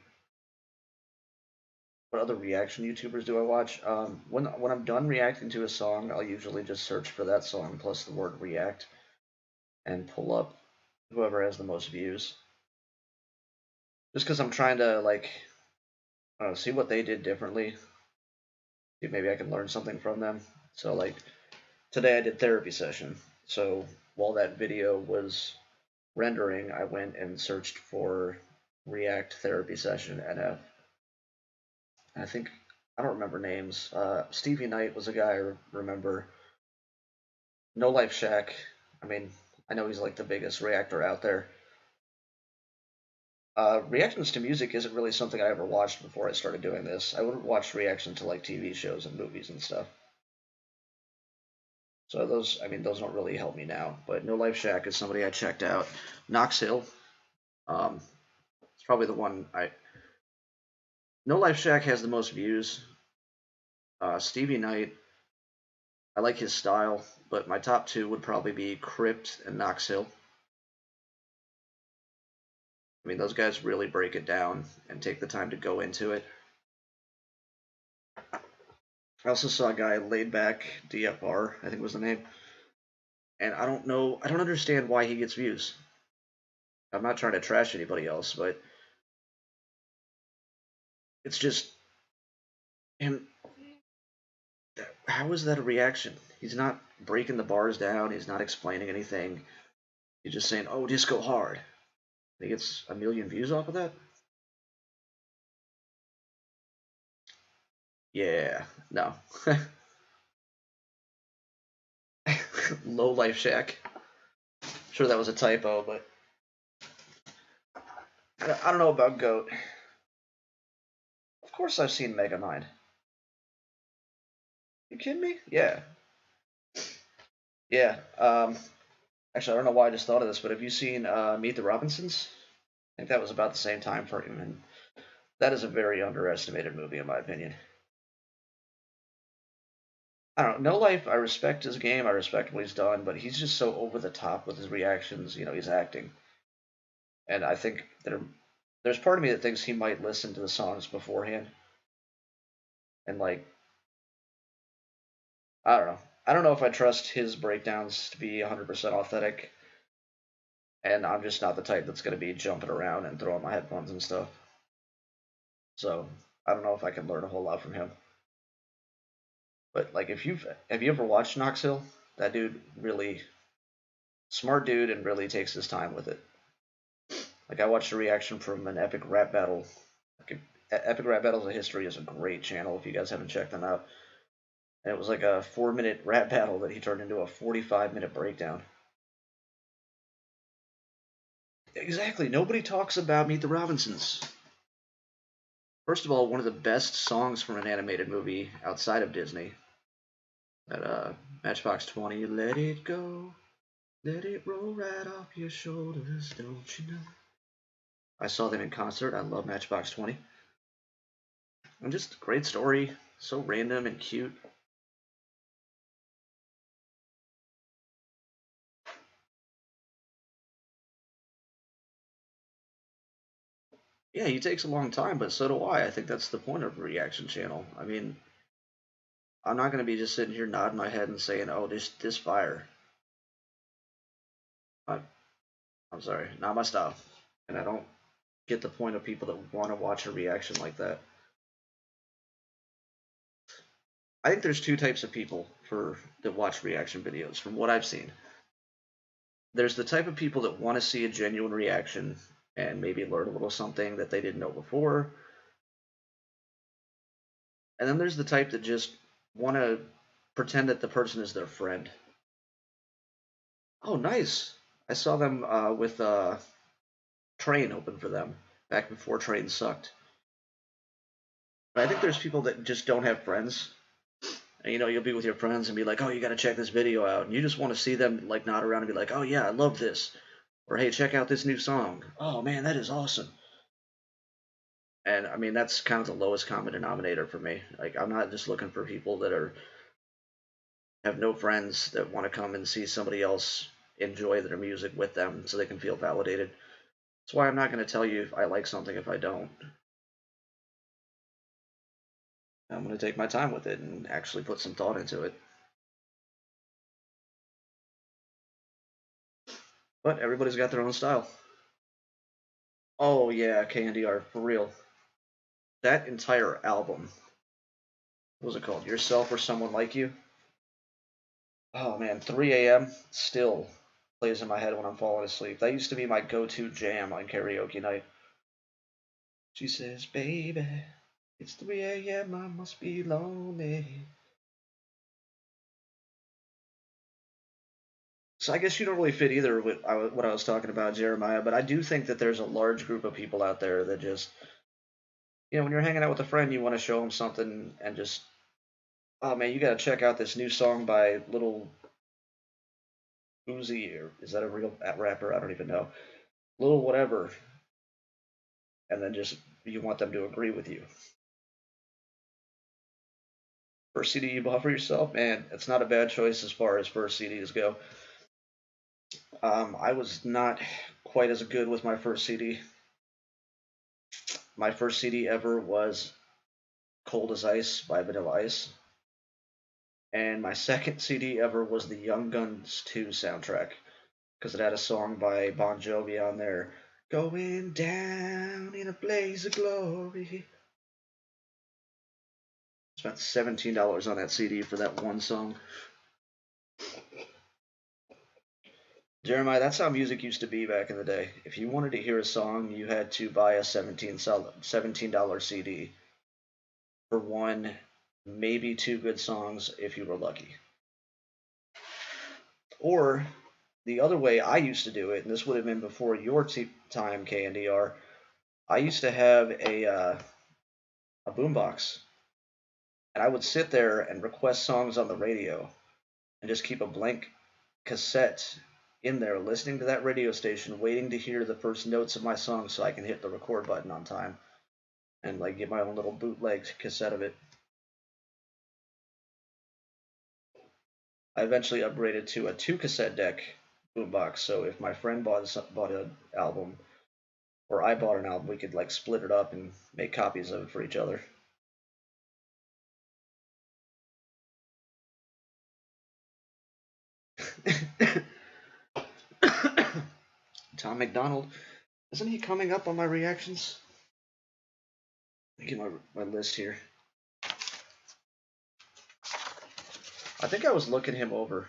Speaker 1: What other reaction YouTubers do I watch? When I'm done reacting to a song, I'll usually just search for that song plus the word react and pull up whoever has the most views. Just because I'm trying to like, I don't know, see what they did differently. See if maybe I can learn something from them. So like today I did therapy session. So while that video was rendering, I went and searched for React therapy session NF. I think I don't remember names. Stevie Knight was a guy I remember. No Life Shack. I mean, I know he's like the biggest reactor out there. Reactions to music isn't really something I ever watched before I started doing this. I wouldn't watch reactions to like TV shows and movies and stuff. So those, I mean, those don't really help me now. But No Life Shack is somebody I checked out. Knox Hill. It's probably the one I. No Life Shack has the most views. Stevie Knight. I like his style, but my top two would probably be Crypt and Knox Hill. I mean, those guys really break it down and take the time to go into it. I also saw a guy, Laid Back DFR, I think was the name, and I don't understand why he gets views. I'm not trying to trash anybody else, but it's just him. How is that a reaction? He's not breaking the bars down. He's not explaining anything. He's just saying, "Oh, just go hard." He gets a million views off of that. Yeah, no. Low Life Shack. Sure, that was a typo, but I don't know about Goat. Of course, I've seen Megamind. You kidding me? Yeah, yeah. Actually, I don't know why I just thought of this, but have you seen Meet the Robinsons? I think that was about the same time frame, and that is a very underestimated movie, in my opinion. I don't know. No Life, I respect his game. I respect what he's done, but he's just so over the top with his reactions. You know, he's acting. And I think there's part of me that thinks he might listen to the songs beforehand. And, like, I don't know. I don't know if I trust his breakdowns to be 100% authentic. And I'm just not the type that's going to be jumping around and throwing my headphones and stuff. So I don't know if I can learn a whole lot from him. But like, have you ever watched Knox Hill? That dude really smart dude and really takes his time with it. Like I watched a reaction from an epic rap battle. Like, epic rap battles of history is a great channel if you guys haven't checked them out. And it was like a 4-minute rap battle that he turned into a 45-minute breakdown. Exactly. Nobody talks about Meet the Robinsons. First of all, one of the best songs from an animated movie outside of Disney. That Matchbox 20, let it go, let it roll right off your shoulders, don't you know? I saw them in concert. I love Matchbox 20. And just great story, so random and cute. Yeah, he takes a long time, but so do I. I think that's the point of a reaction channel. I mean, I'm not going to be just sitting here nodding my head and saying, "Oh, this fire." I, I'm sorry, not my style, and I don't get the point of people that want to watch a reaction like that. I think there's two types of people that watch reaction videos, from what I've seen. There's the type of people that want to see a genuine reaction and maybe learn a little something that they didn't know before. And then there's the type that just want to pretend that the person is their friend. Oh, nice. I saw them with Train open for them back before Train sucked. But I think there's people that just don't have friends. And you'll be with your friends and be like, "Oh, you got to check this video out," and you just want to see them like nod around and be like, "Oh yeah, I love this," or "Hey, check out this new song. Oh man, that is awesome." And I mean, that's kind of the lowest common denominator for me. Like, I'm not just looking for people that have no friends that want to come and see somebody else enjoy their music with them so they can feel validated. That's why I'm not going to tell you if I like something if I don't. I'm going to take my time with it and actually put some thought into it. But everybody's got their own style. Oh yeah, KNDR, for real. That entire album, what was it called? Yourself or Someone Like You? Oh man, 3 a.m. still plays in my head when I'm falling asleep. That used to be my go-to jam on karaoke night. She says, "Baby, it's 3 a.m. I must be lonely." So I guess you don't really fit either with what I was talking about, Jeremiah. But I do think that there's a large group of people out there that just, when you're hanging out with a friend, you want to show them something and just, "Oh man, you got to check out this new song by Little Uzi," or is that a real rapper? I don't even know. Little whatever, and then just you want them to agree with you. First CD you bought for yourself, man, it's not a bad choice as far as first CDs go. I was not quite as good with my first CD. My first CD ever was Cold as Ice by Vanilla Ice. And my second CD ever was the Young Guns 2 soundtrack, because it had a song by Bon Jovi on there, "Going down in a blaze of glory." Spent $17 on that CD for that one song. Jeremiah, that's how music used to be back in the day. If you wanted to hear a song, you had to buy a $17 CD for one, maybe two good songs if you were lucky. Or the other way I used to do it, and this would have been before your time, KNDR, I used to have a boombox, and I would sit there and request songs on the radio and just keep a blank cassette in there listening to that radio station, waiting to hear the first notes of my song so I can hit the record button on time and like get my own little bootleg cassette of it. I eventually upgraded to a 2 cassette deck boombox, so if my friend bought an album or I bought an album, we could like split it up and make copies of it for each other. Tom McDonald, isn't he coming up on my reactions? Let me get my list here. I think I was looking him over.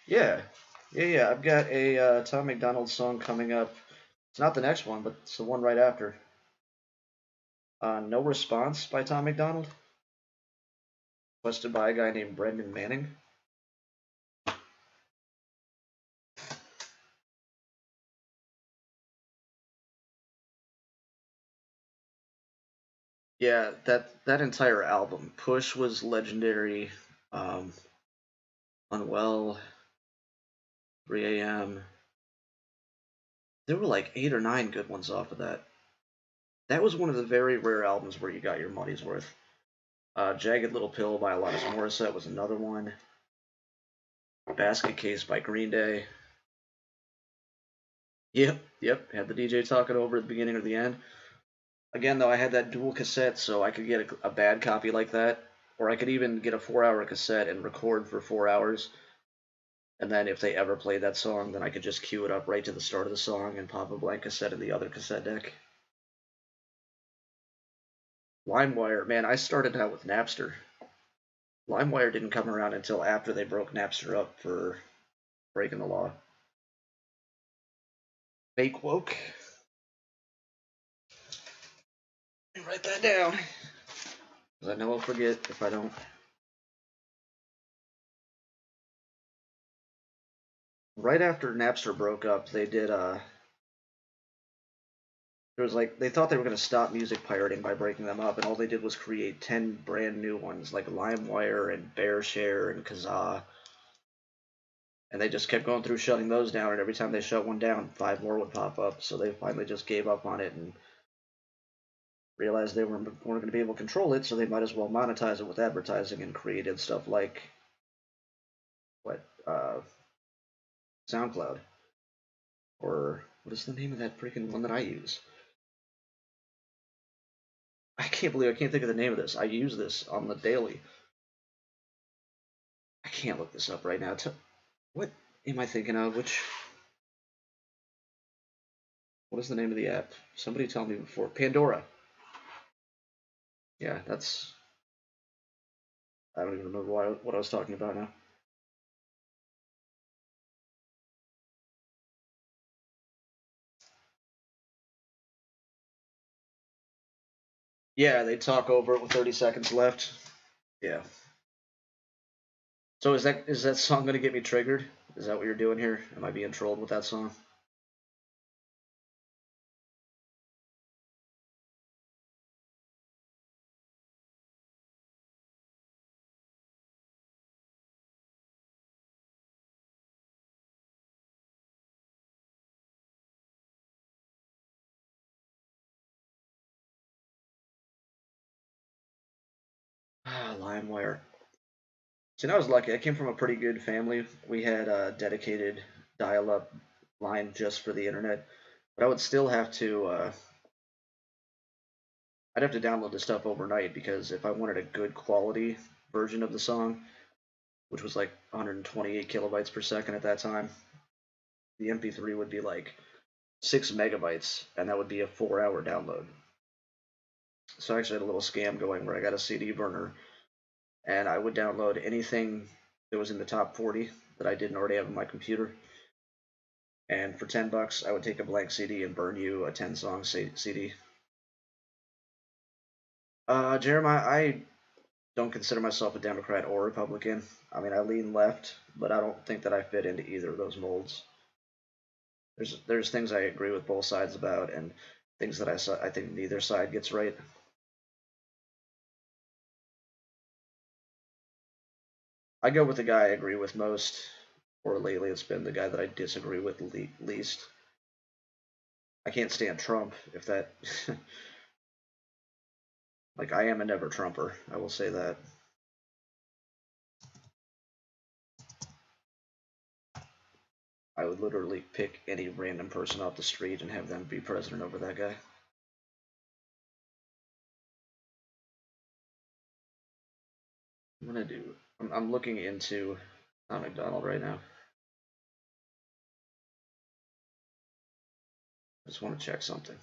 Speaker 1: Yeah, yeah. I've got a Tom McDonald song coming up. It's not the next one, but it's the one right after. No Response by Tom McDonald. Requested by a guy named Brendan Manning. Yeah, that entire album. Push was legendary. Um, Unwell, 3 a.m. There were like 8 or 9 good ones off of that. That was one of the very rare albums where you got your money's worth. Jagged Little Pill by Alanis Morissette was another one. Basket Case by Green Day. Yep. Had the DJ talking over at the beginning or the end. Again, though, I had that dual cassette, so I could get a bad copy like that, or I could even get a 4 hour cassette and record for 4 hours. And then if they ever played that song, then I could just cue it up right to the start of the song and pop a blank cassette in the other cassette deck. LimeWire, man, I started out with Napster. LimeWire didn't come around until after they broke Napster up for breaking the law. Fake woke. Write that down, because I know I'll forget if I don't. Right after Napster broke up, they did it was like they thought they were going to stop music pirating by breaking them up, and all they did was create 10 brand new ones like LimeWire and BearShare and Kazaa. And they just kept going through shutting those down, and every time they shut one down, 5 more would pop up. So they finally just gave up on it and realized they weren't going to be able to control it, so they might as well monetize it with advertising, and created stuff like what SoundCloud, or what is the name of that freaking one that I use? I can't believe I can't think of the name of this. I use this on the daily. I can't look this up right now. What am I thinking of? What is the name of the app? Somebody tell me before. Pandora. Yeah, that's. I don't even remember what I was talking about now. Yeah, they talk over it with 30 seconds left. Yeah. So is that song gonna get me triggered? Is that what you're doing here? Am I being trolled with that song? Ah, LimeWire. See, I was lucky. I came from a pretty good family. We had a dedicated dial-up line just for the internet, but I would still have to. I'd have to download the stuff overnight, because if I wanted a good quality version of the song, which was like 128 kilobytes per second at that time, the MP3 would be like 6 megabytes, and that would be a 4 hour download. So I actually had a little scam going where I got a CD burner, and I would download anything that was in the top 40 that I didn't already have on my computer. And for $10, I would take a blank CD and burn you a 10-song CD. Jeremiah, I don't consider myself a Democrat or Republican. I mean, I lean left, but I don't think that I fit into either of those molds. There's things I agree with both sides about, and things that I think neither side gets right. I go with the guy I agree with most, or lately it's been the guy that I disagree with least. I can't stand Trump, if that. Like, I am a never Trumper, I will say that. I would literally pick any random person off the street and have them be president over that guy. I'm gonna do. I'm looking into McDonald right now. I just want to check something.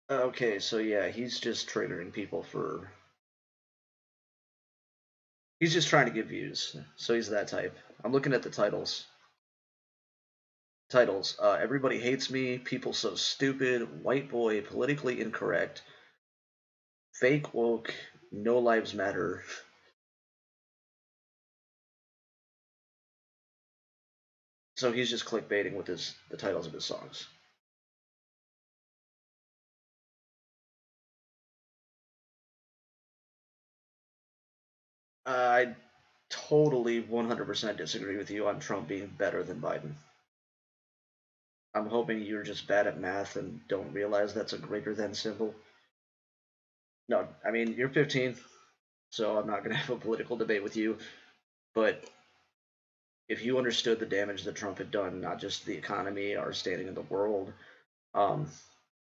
Speaker 1: Okay, so yeah, he's just triggering people for. He's just trying to get views, so he's that type. I'm looking at the titles. Everybody hates me, people so stupid, white boy, politically incorrect, fake woke, no lives matter. So he's just clickbaiting with the titles of his songs. I totally 100% disagree with you on Trump being better than Biden. I'm hoping you're just bad at math and don't realize that's a greater than symbol. No, I mean, you're 15, so I'm not going to have a political debate with you. But if you understood the damage that Trump had done, not just the economy, our standing in the world, um,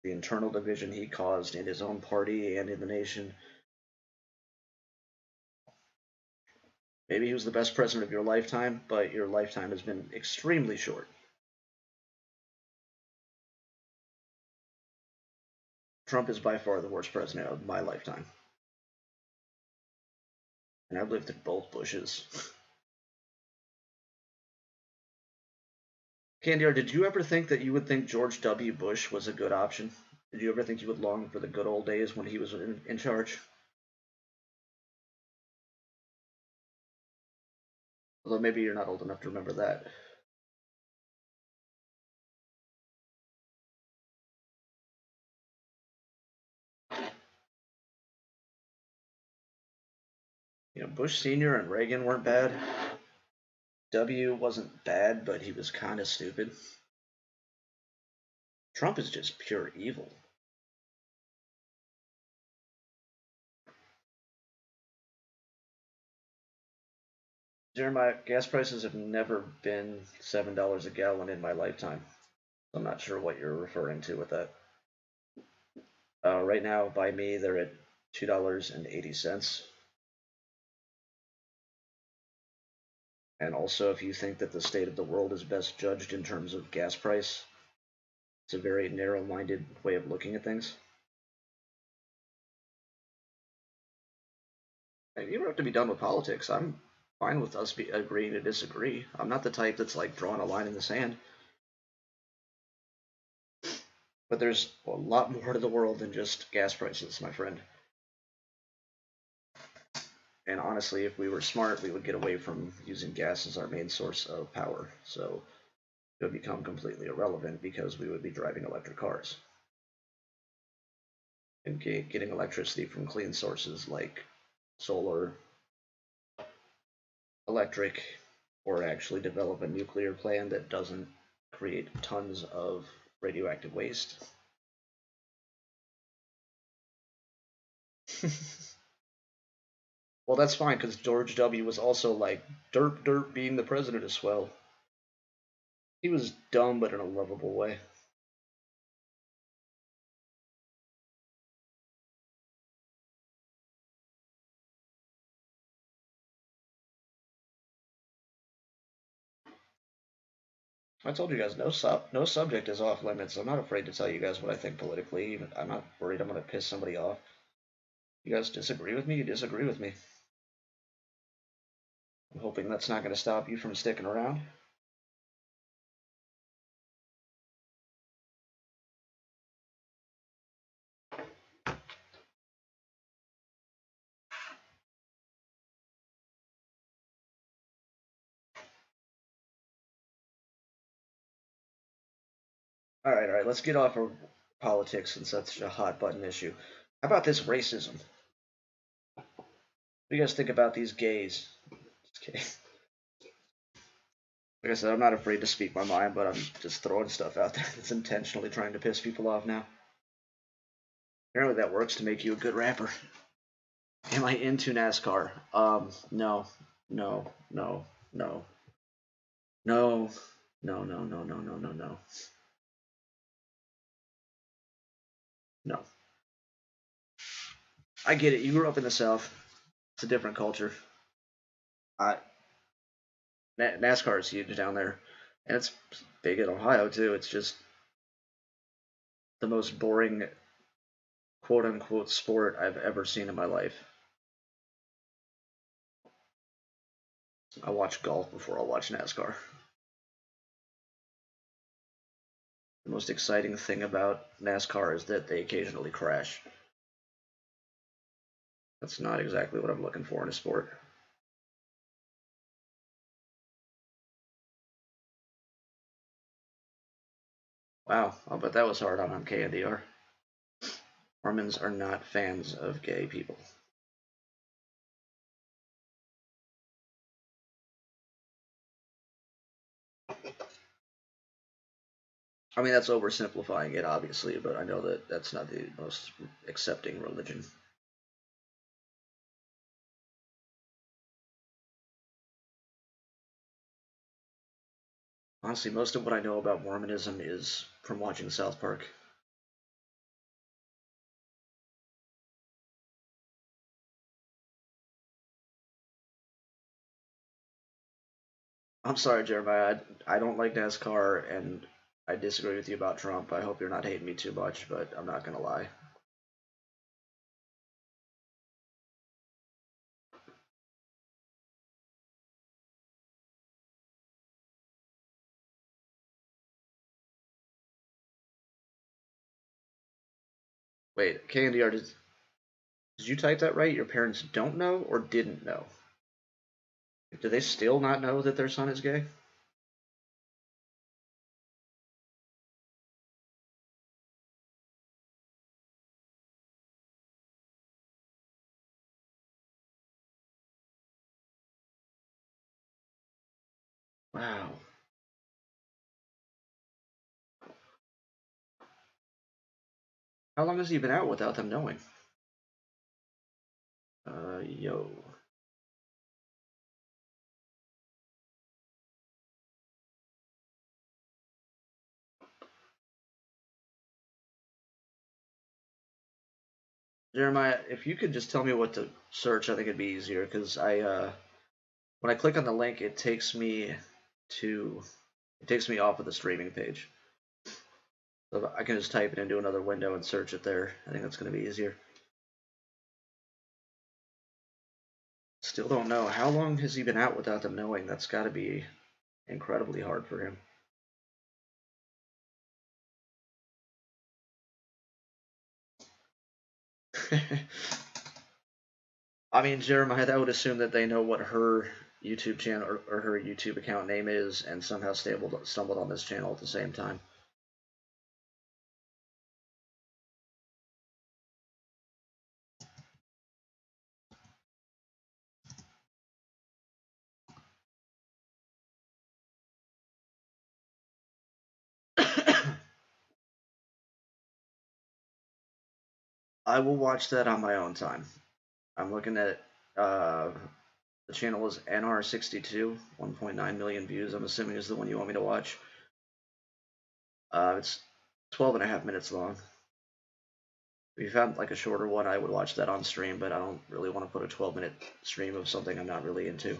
Speaker 1: the internal division he caused in his own party and in the nation, maybe he was the best president of your lifetime, but your lifetime has been extremely short. Trump is by far the worst president of my lifetime. And I've lived through both Bushes. Candiar, did you ever think that you would think George W. Bush was a good option? Did you ever think you would long for the good old days when he was in charge? Although maybe you're not old enough to remember that. You know, Bush Sr. and Reagan weren't bad. W wasn't bad, but he was kind of stupid. Trump is just pure evil. Jeremiah, gas prices have never been $7 a gallon in my lifetime. I'm not sure what you're referring to with that. Right now, by me, they're at $2.80. And also, if you think that the state of the world is best judged in terms of gas price, it's a very narrow-minded way of looking at things. And you don't have to be done with politics. I'm fine with us agreeing to disagree. I'm not the type that's like drawing a line in the sand. But there's a lot more to the world than just gas prices, my friend. And honestly, if we were smart, we would get away from using gas as our main source of power. So it would become completely irrelevant because we would be driving electric cars and getting electricity from clean sources like solar, electric, or actually develop a nuclear plant that doesn't create tons of radioactive waste. Well, that's fine because George W. was also like derp being the president as well. He was dumb, but in a lovable way. I told you guys no subject is off limits. I'm not afraid to tell you guys what I think politically. I'm not worried I'm going to piss somebody off. You guys disagree with me? You disagree with me. I'm hoping that's not going to stop you from sticking around. All right. Let's get off of politics since that's a hot button issue. How about this racism? What do you guys think about these gays? Just kidding. Like I said, I'm not afraid to speak my mind, but I'm just throwing stuff out there that's intentionally trying to piss people off now. Apparently that works to make you a good rapper. Am I into NASCAR? No. No. No. No. No. No, no, no, no, no, no, no. No. I get it. You grew up in the South. It's a different culture. I NASCAR is huge down there. And it's big in Ohio too. It's just the most boring quote unquote sport I've ever seen in my life. I watch golf before I'll watch NASCAR. The most exciting thing about NASCAR is that they occasionally crash. That's not exactly what I'm looking for in a sport. Wow, I'll bet that was hard on KNDR. Mormons are not fans of gay people. I mean, that's oversimplifying it, obviously, but I know that that's not the most accepting religion. Honestly, most of what I know about Mormonism is from watching South Park. I'm sorry, Jeremiah. I don't like NASCAR, and I disagree with you about Trump. I hope you're not hating me too much, but I'm not gonna lie. Wait, KNDR, did you type that right? Your parents don't know or didn't know? Do they still not know that their son is gay? Wow. How long has he been out without them knowing? Yo. Jeremiah, if you could just tell me what to search, I think it'd be easier, because when I click on the link, it takes me off of the streaming page. So I can just type it into another window and search it there. I think that's going to be easier. Still don't know. How long has he been out without them knowing? That's got to be incredibly hard for him. I mean, Jeremiah, I would assume that they know what her YouTube channel or her YouTube account name is and somehow stumbled on this channel at the same time. I will watch that on my own time. I'm looking at the channel is NR62, 1.9 million views. I'm assuming is the one you want me to watch. It's 12 and a half minutes long. If you found like a shorter one, I would watch that on stream, but I don't really want to put a 12-minute stream of something I'm not really into.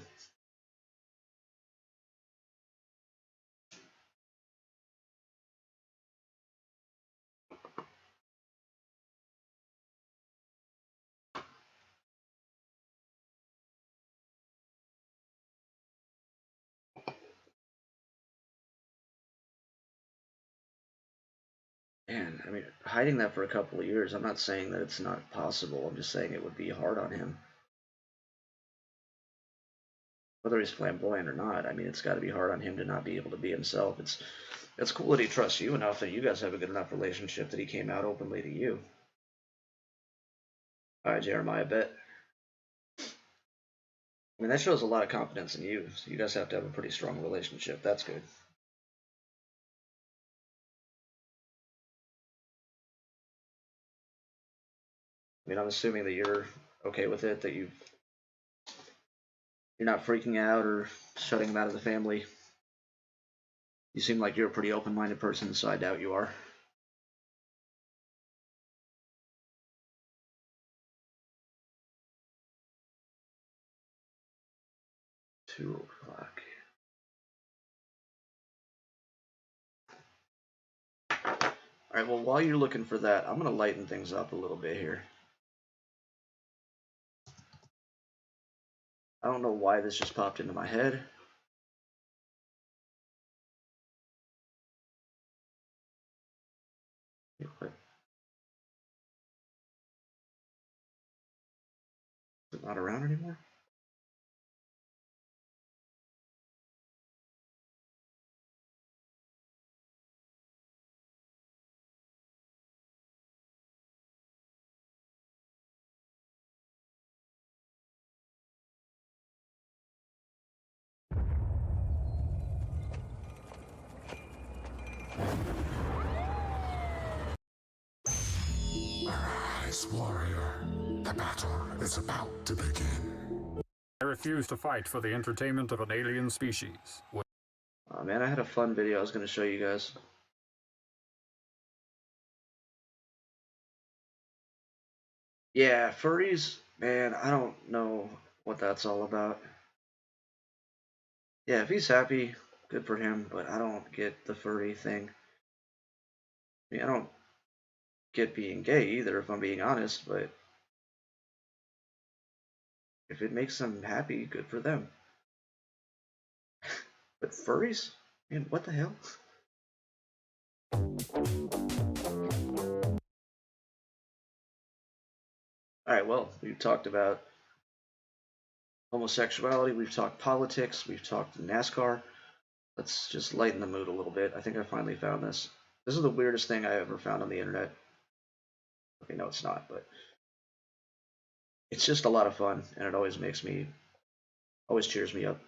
Speaker 1: Man, I mean, hiding that for a couple of years, I'm not saying that it's not possible. I'm just saying it would be hard on him. Whether he's flamboyant or not, I mean, it's got to be hard on him to not be able to be himself. It's cool that he trusts you enough, that you guys have a good enough relationship that he came out openly to you. All right, Jeremiah, bet. I mean, that shows a lot of confidence in you. So you guys have to have a pretty strong relationship. That's good. I mean, I'm assuming that you're okay with it, that you're not freaking out or shutting him out of the family. You seem like you're a pretty open-minded person, so I doubt you are. 2 o'clock. All right, well, while you're looking for that, I'm going to lighten things up a little bit here. I don't know why this just popped into my head. Is it not around anymore?
Speaker 3: Yes, warrior. The battle is about to begin.
Speaker 9: I refuse to fight for the entertainment of an alien species.
Speaker 1: Oh man, I had a fun video I was going to show you guys. Yeah, furries, man, I don't know what that's all about. Yeah, if he's happy, good for him, but I don't get the furry thing. I mean, I don't get being gay either, if I'm being honest, but if it makes them happy, good for them. But furries? Man, what the hell? Alright, well, we've talked about homosexuality, we've talked politics, we've talked NASCAR. Let's just lighten the mood a little bit. I think I finally found this. This is the weirdest thing I ever found on the internet. Okay, no, it's not, but it's just a lot of fun, and it always cheers me up.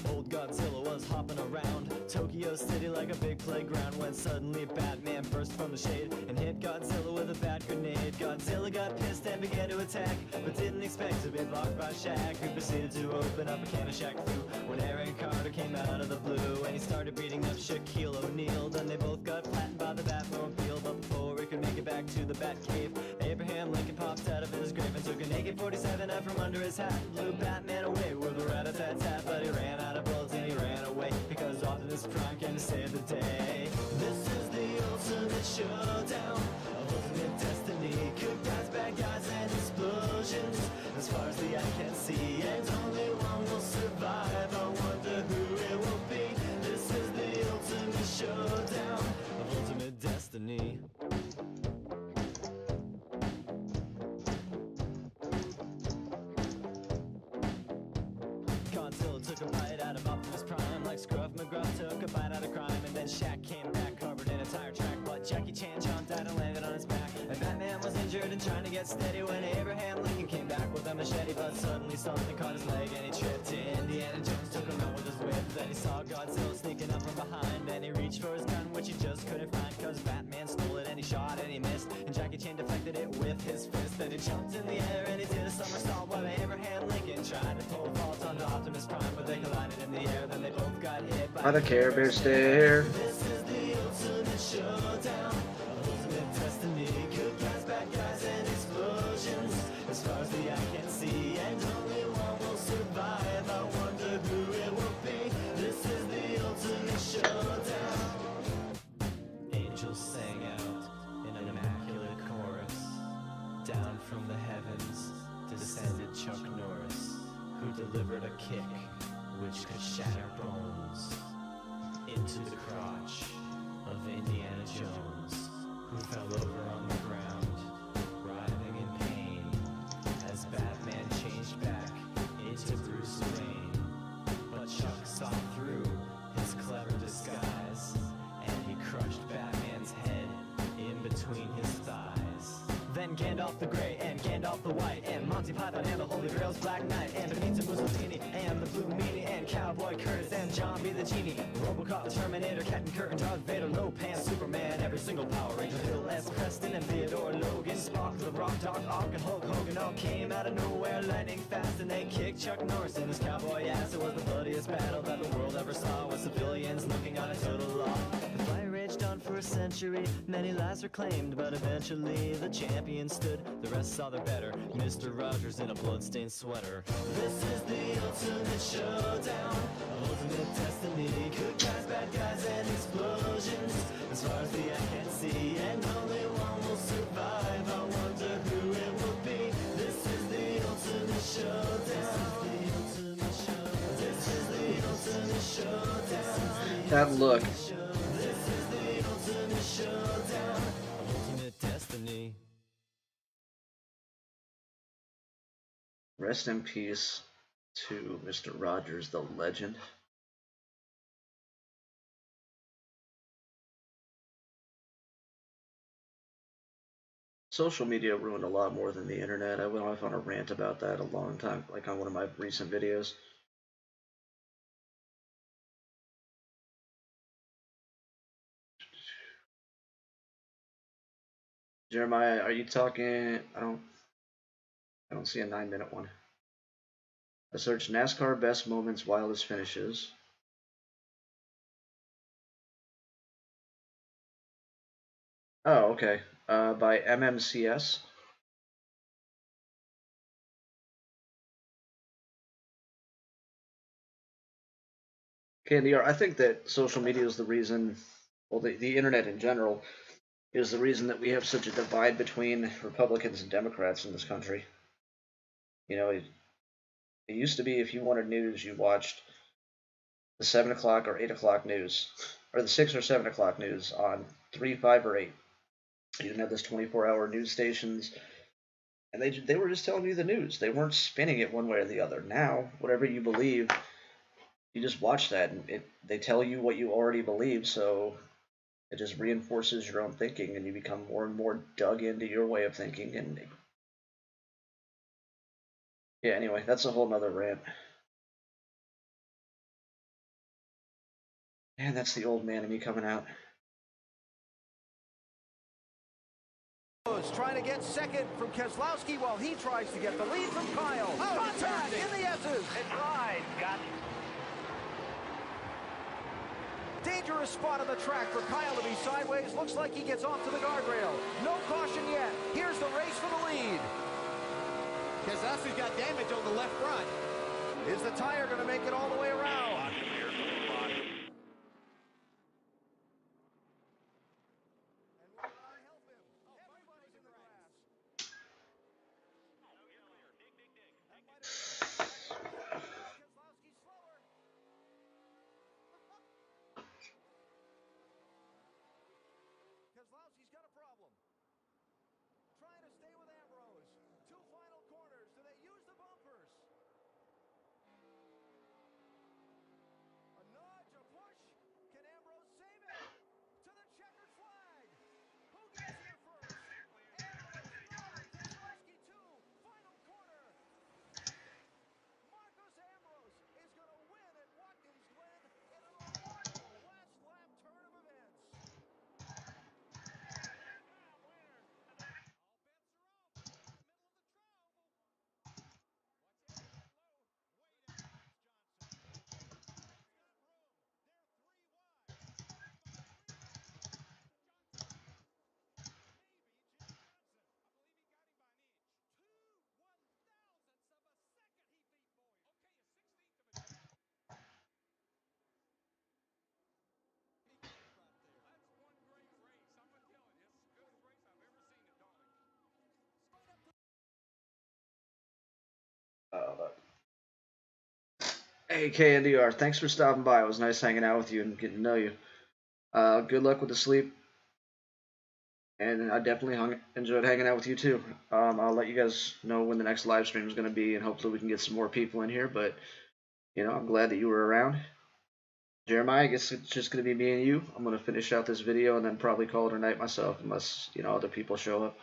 Speaker 10: Old Godzilla was hopping around Tokyo City like a big playground when suddenly Batman burst from the shade and hit Godzilla with a bat grenade. Godzilla got pissed and began to attack, but didn't expect to be blocked by Shaq, who proceeded to open up a can of Shaq Fu when Aaron Carter came out of the blue and he started beating up Shaquille O'Neal. Then they both got flattened by the Batmobile, but before we could make it back to the Batcave, Abraham Lincoln popped out of his grave and took an AK-47 out from under his hat, blew Batman away with a rat-a-tat-tat, but he ran out of bullets and he ran away because Optimus Prime came to save the day. This is the ultimate showdown of ultimate destiny. Good guys, bad guys, and explosions as far as the eye can see, and only one will survive. I wonder who it will be. This is the ultimate showdown of ultimate destiny. Godzilla took a bite out of Optimus Prime like Scruff McGruff took a bite out of crime, and then Shaq came back covered in a tire track, but Jackie Chan jumped out and landed on his back, and Batman was injured and trying to get steady when Abraham Lincoln came back with a machete, but suddenly something caught his leg and he tripped. Indiana Jones took him out with his whip, then he saw Godzilla sneaking up from behind, and he reached for his gun which he just couldn't find cause Batman stole it, and he shot and he missed, and Jackie Chan deflected it with his fist, then he jumped in the air and he did a somersault while Abraham Lincoln tried to pull fault onto Optimus Prime, but they collided in the air, then they both got hit by
Speaker 1: the Care Bear stare.
Speaker 10: This is the ultimate showdown of ultimate destiny. Good guys, bad guys, and explosions as far as the eye can see, and only one will survive. I wonder who it will be. This is the ultimate showdown. Angels sang out in an immaculate chorus. Down from the heavens descended Chuck Norris, who delivered a kick which could shatter bones into the crotch of Indiana Jones, who fell over on the ground, writhing in pain, as Batman changed back into Bruce Wayne. But Chuck saw through his clever disguise, and he crushed Batman's head in between his thighs. Then Gandalf the Grey and Gandalf the White and Monty Python and the Holy Grail's Black Knight and Benito Mussolini and the Blue Meanie and Cowboy Curtis and John B. the Genie, Robocop, the Terminator, Captain Kirk and Darth Vader, Lopan, Superman, every single Power Ranger, Bill S. Preston and Theodore Logan, Spock, the Rock, Doc Ock and Hulk Hogan all came out of nowhere lightning fast, and they kicked Chuck Norris in his cowboy ass. It was the bloodiest battle that the world ever saw, with civilians looking on a total loss. The fight raged on for a century, many lives were claimed, but eventually the champion stood. The rest saw their better, Mr. Rogers in a bloodstained sweater. This is the ultimate showdown of ultimate destiny. Good guys, bad guys, and explosions as far as the eye can see, and only one will survive. I wonder who it will be. This is the ultimate showdown. This is the ultimate showdown.
Speaker 1: That look.
Speaker 10: This is the ultimate showdown of ultimate destiny.
Speaker 1: Rest in peace to Mr. Rogers, the legend. social media ruined a lot more than the internet. I went off on a rant about that a long time, like on one of my recent videos. Jeremiah, are you talking? I don't see a 9-minute one. I searched NASCAR best moments, wildest finishes. Oh, okay. By MMCS. Candy, I think that social media is the reason, well, the internet in general is the reason that we have such a divide between Republicans and Democrats in this country. You know, it used to be if you wanted news, you watched the 7 o'clock or 8 o'clock news, or the 6 or 7 o'clock news on 3, 5, or 8. You didn't have this 24-hour news stations, and they were just telling you the news. They weren't spinning it one way or the other. Now, whatever you believe, you just watch that, and they tell you what you already believe, so it just reinforces your own thinking, and you become more and more dug into your way of thinking. And yeah, anyway, that's a whole nother rant. And that's the old man in me coming out.
Speaker 11: Trying to get second from Keselowski while he tries to get the lead from Kyle. Contact in the S's.
Speaker 12: It's right, got
Speaker 11: Dangerous spot on the track for Kyle to be sideways. Looks like he gets off to the guardrail. No caution yet. Here's the race for the lead. Keselowski's got damage on the left front. Is the tire going to make it all the way around? Keselowski's got a problem. Trying to stay with Ambrose. Two final corners. Do they use the bumpers? A nudge, a push. Can Ambrose save it? To the checkered flag. Who gets here first? Ambrose, no. Keselowski, two. Final corner. Marcus Ambrose is going to win at Watkins Glen in a remarkable last lap turn of events.
Speaker 1: Hey, KNDR, thanks for stopping by. It was nice hanging out with you and getting to know you. Good luck with the sleep. And I definitely enjoyed hanging out with you too. I'll let you guys know when the next live stream is going to be, and hopefully we can get some more people in here. But, I'm glad that you were around. Jeremiah, I guess it's just going to be me and you. I'm going to finish out this video and then probably call it a night myself unless, other people show up.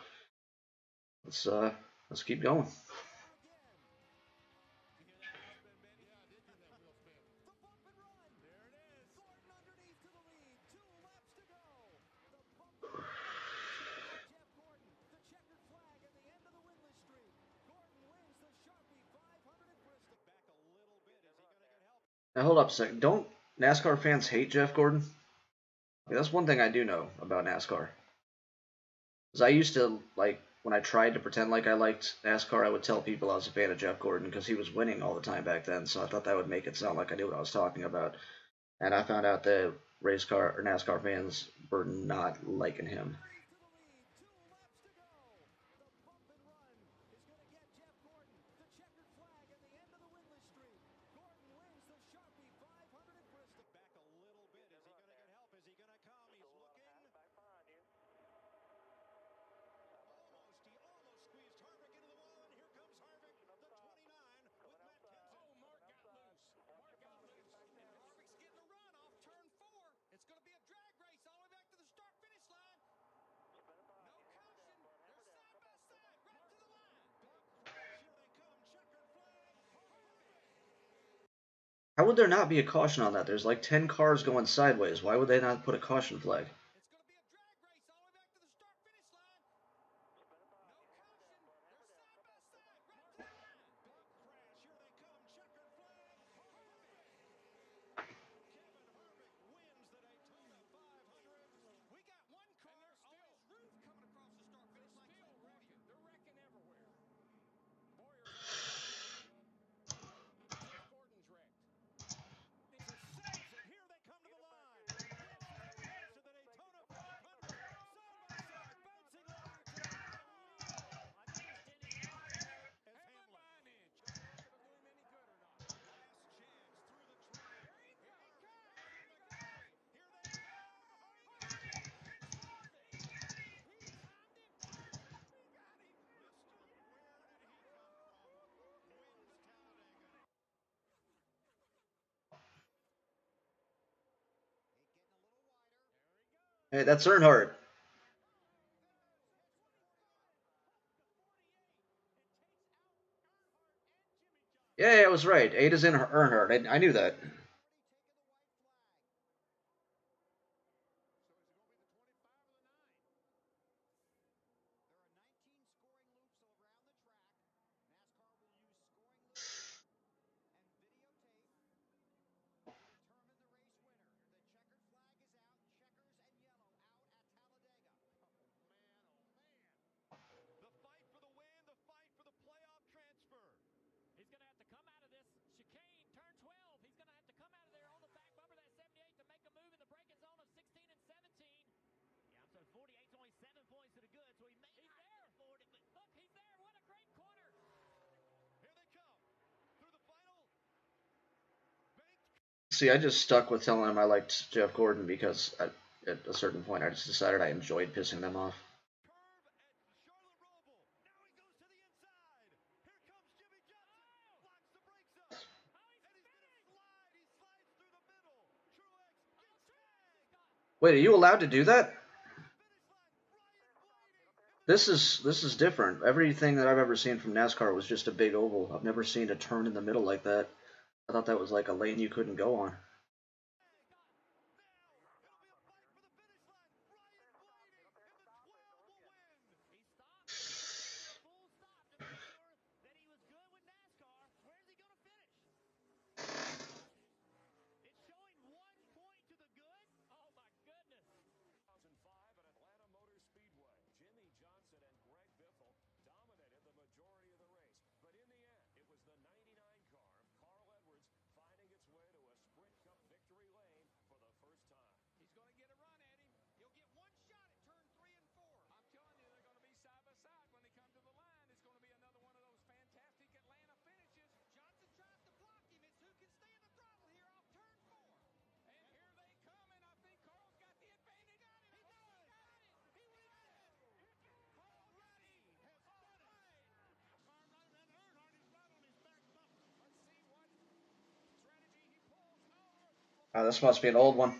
Speaker 1: Let's keep going. Now hold up a second. Don't NASCAR fans hate Jeff Gordon? That's one thing I do know about NASCAR. Because I used to, when I tried to pretend like I liked NASCAR, I would tell people I was a fan of Jeff Gordon because he was winning all the time back then, so I thought that would make it sound like I knew what I was talking about. And I found out that NASCAR fans were not liking him.
Speaker 11: It's going to be a drag race all the way back to the start-finish line.
Speaker 1: How would there not be a caution on that? There's like 10 cars going sideways. Why would they not put a caution flag? Hey, that's Earnhardt. Yeah, I was right. 8 is in Earnhardt. I knew that. See, I just stuck with telling him I liked Jeff Gordon because at a certain point I just decided I enjoyed pissing them off. Wait, are you allowed to do that? This is different. Everything that I've ever seen from NASCAR was just a big oval. I've never seen a turn in the middle like that. I thought that was like a lane you couldn't go on. Oh, this must be an old one.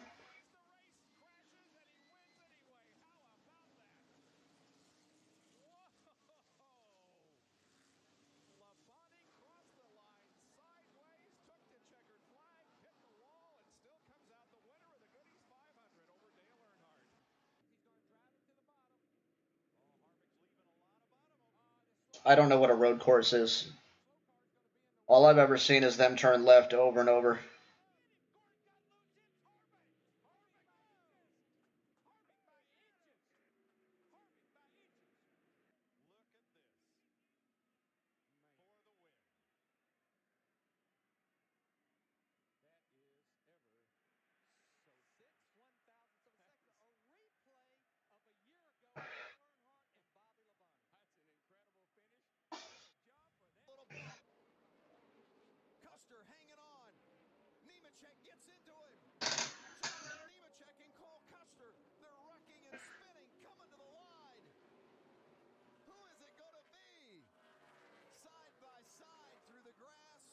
Speaker 1: I don't know what a road course is. All I've ever seen is them turn left over and over.
Speaker 11: Custer hanging on. Nemechek gets into him. Nemechek and Cole Custer. They're wrecking and spinning, coming to the line. Who is it going to be? Side by side through the grass.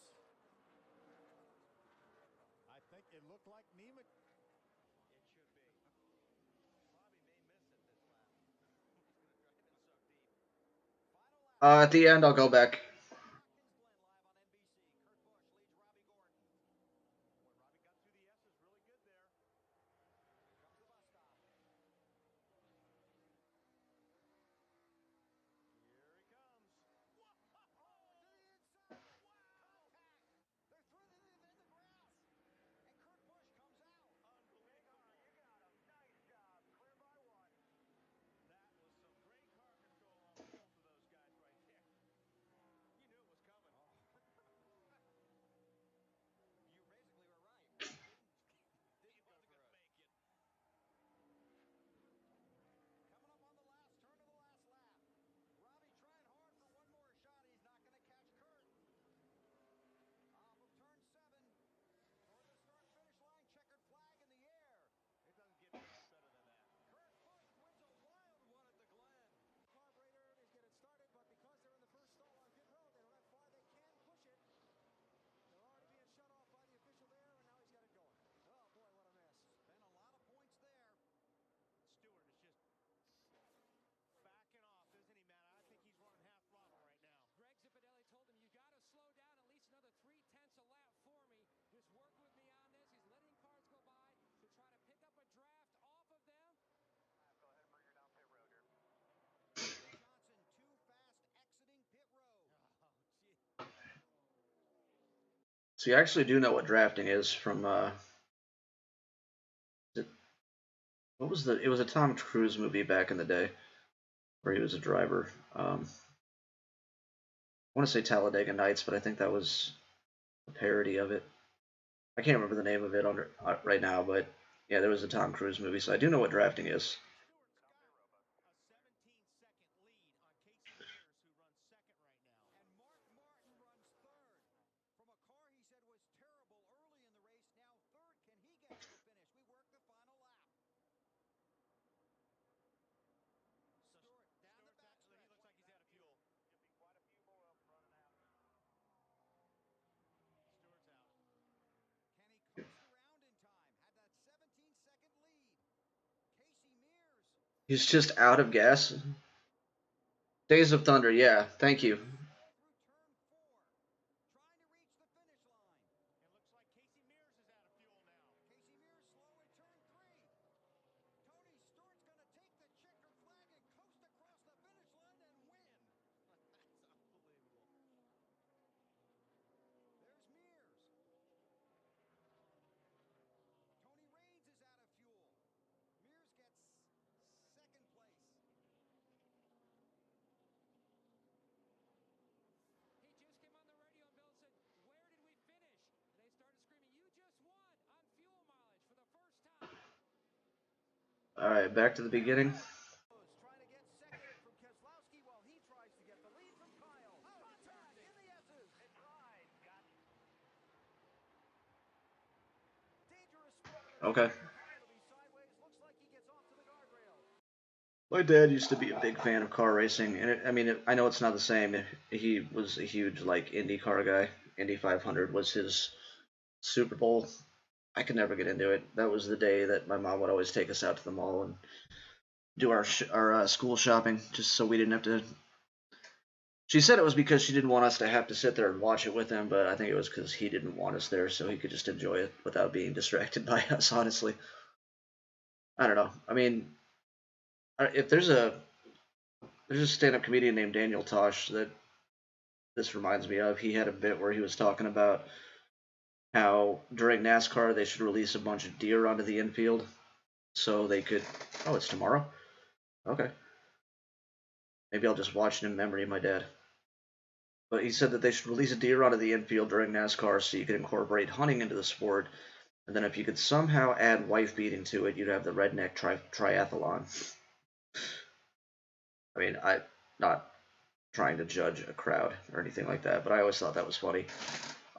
Speaker 11: I think it looked like Nemechek. It should be. Bobby may miss it this lap. He's going to drive in so deep.
Speaker 1: At the end, I'll go back. So you actually do know what drafting is from what was the? It was a Tom Cruise movie back in the day where he was a driver. I want to say Talladega Nights, but I think that was a parody of it. I can't remember the name of it right now, but yeah, there was a Tom Cruise movie, so I do know what drafting is. He's just out of gas. Days of Thunder, yeah, thank you. All right, back to the beginning. Okay. My dad used to be a big fan of car racing, and I know it's not the same. He was a huge like Indy car guy. Indy 500 was his Super Bowl. I could never get into it. That was the day that my mom would always take us out to the mall and do our school shopping, just so we didn't have to. She said it was because she didn't want us to have to sit there and watch it with him, but I think it was because he didn't want us there, so he could just enjoy it without being distracted by us. Honestly, I don't know. I mean, if there's a stand-up comedian named Daniel Tosh that this reminds me of. He had a bit where he was talking about how during NASCAR they should release a bunch of deer onto the infield so they could. Oh, it's tomorrow. Okay. Maybe I'll just watch it in memory of my dad. But he said that they should release a deer onto the infield during NASCAR so you could incorporate hunting into the sport. And then if you could somehow add wife beating to it, you'd have the redneck triathlon. I mean, I'm not trying to judge a crowd or anything like that, but I always thought that was funny.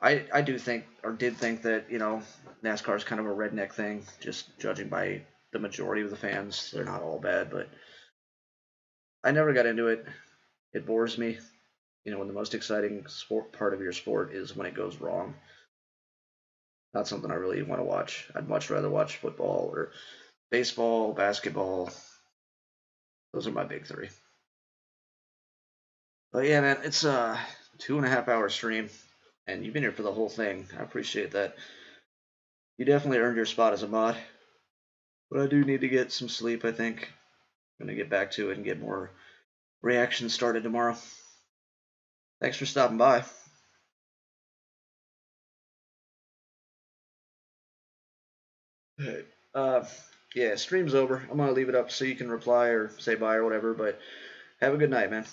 Speaker 1: I do think, or did think that, NASCAR is kind of a redneck thing, just judging by the majority of the fans. They're not all bad, but I never got into it. It bores me. When the most exciting part of your sport is when it goes wrong. Not something I really want to watch. I'd much rather watch football or baseball, basketball. Those are my big three. But yeah, man, it's a 2.5 hour stream, and you've been here for the whole thing. I appreciate that. You definitely earned your spot as a mod. But I do need to get some sleep, I think. I'm going to get back to it and get more reactions started tomorrow. Thanks for stopping by. Yeah, stream's over. I'm going to leave it up so you can reply or say bye or whatever, but have a good night, man.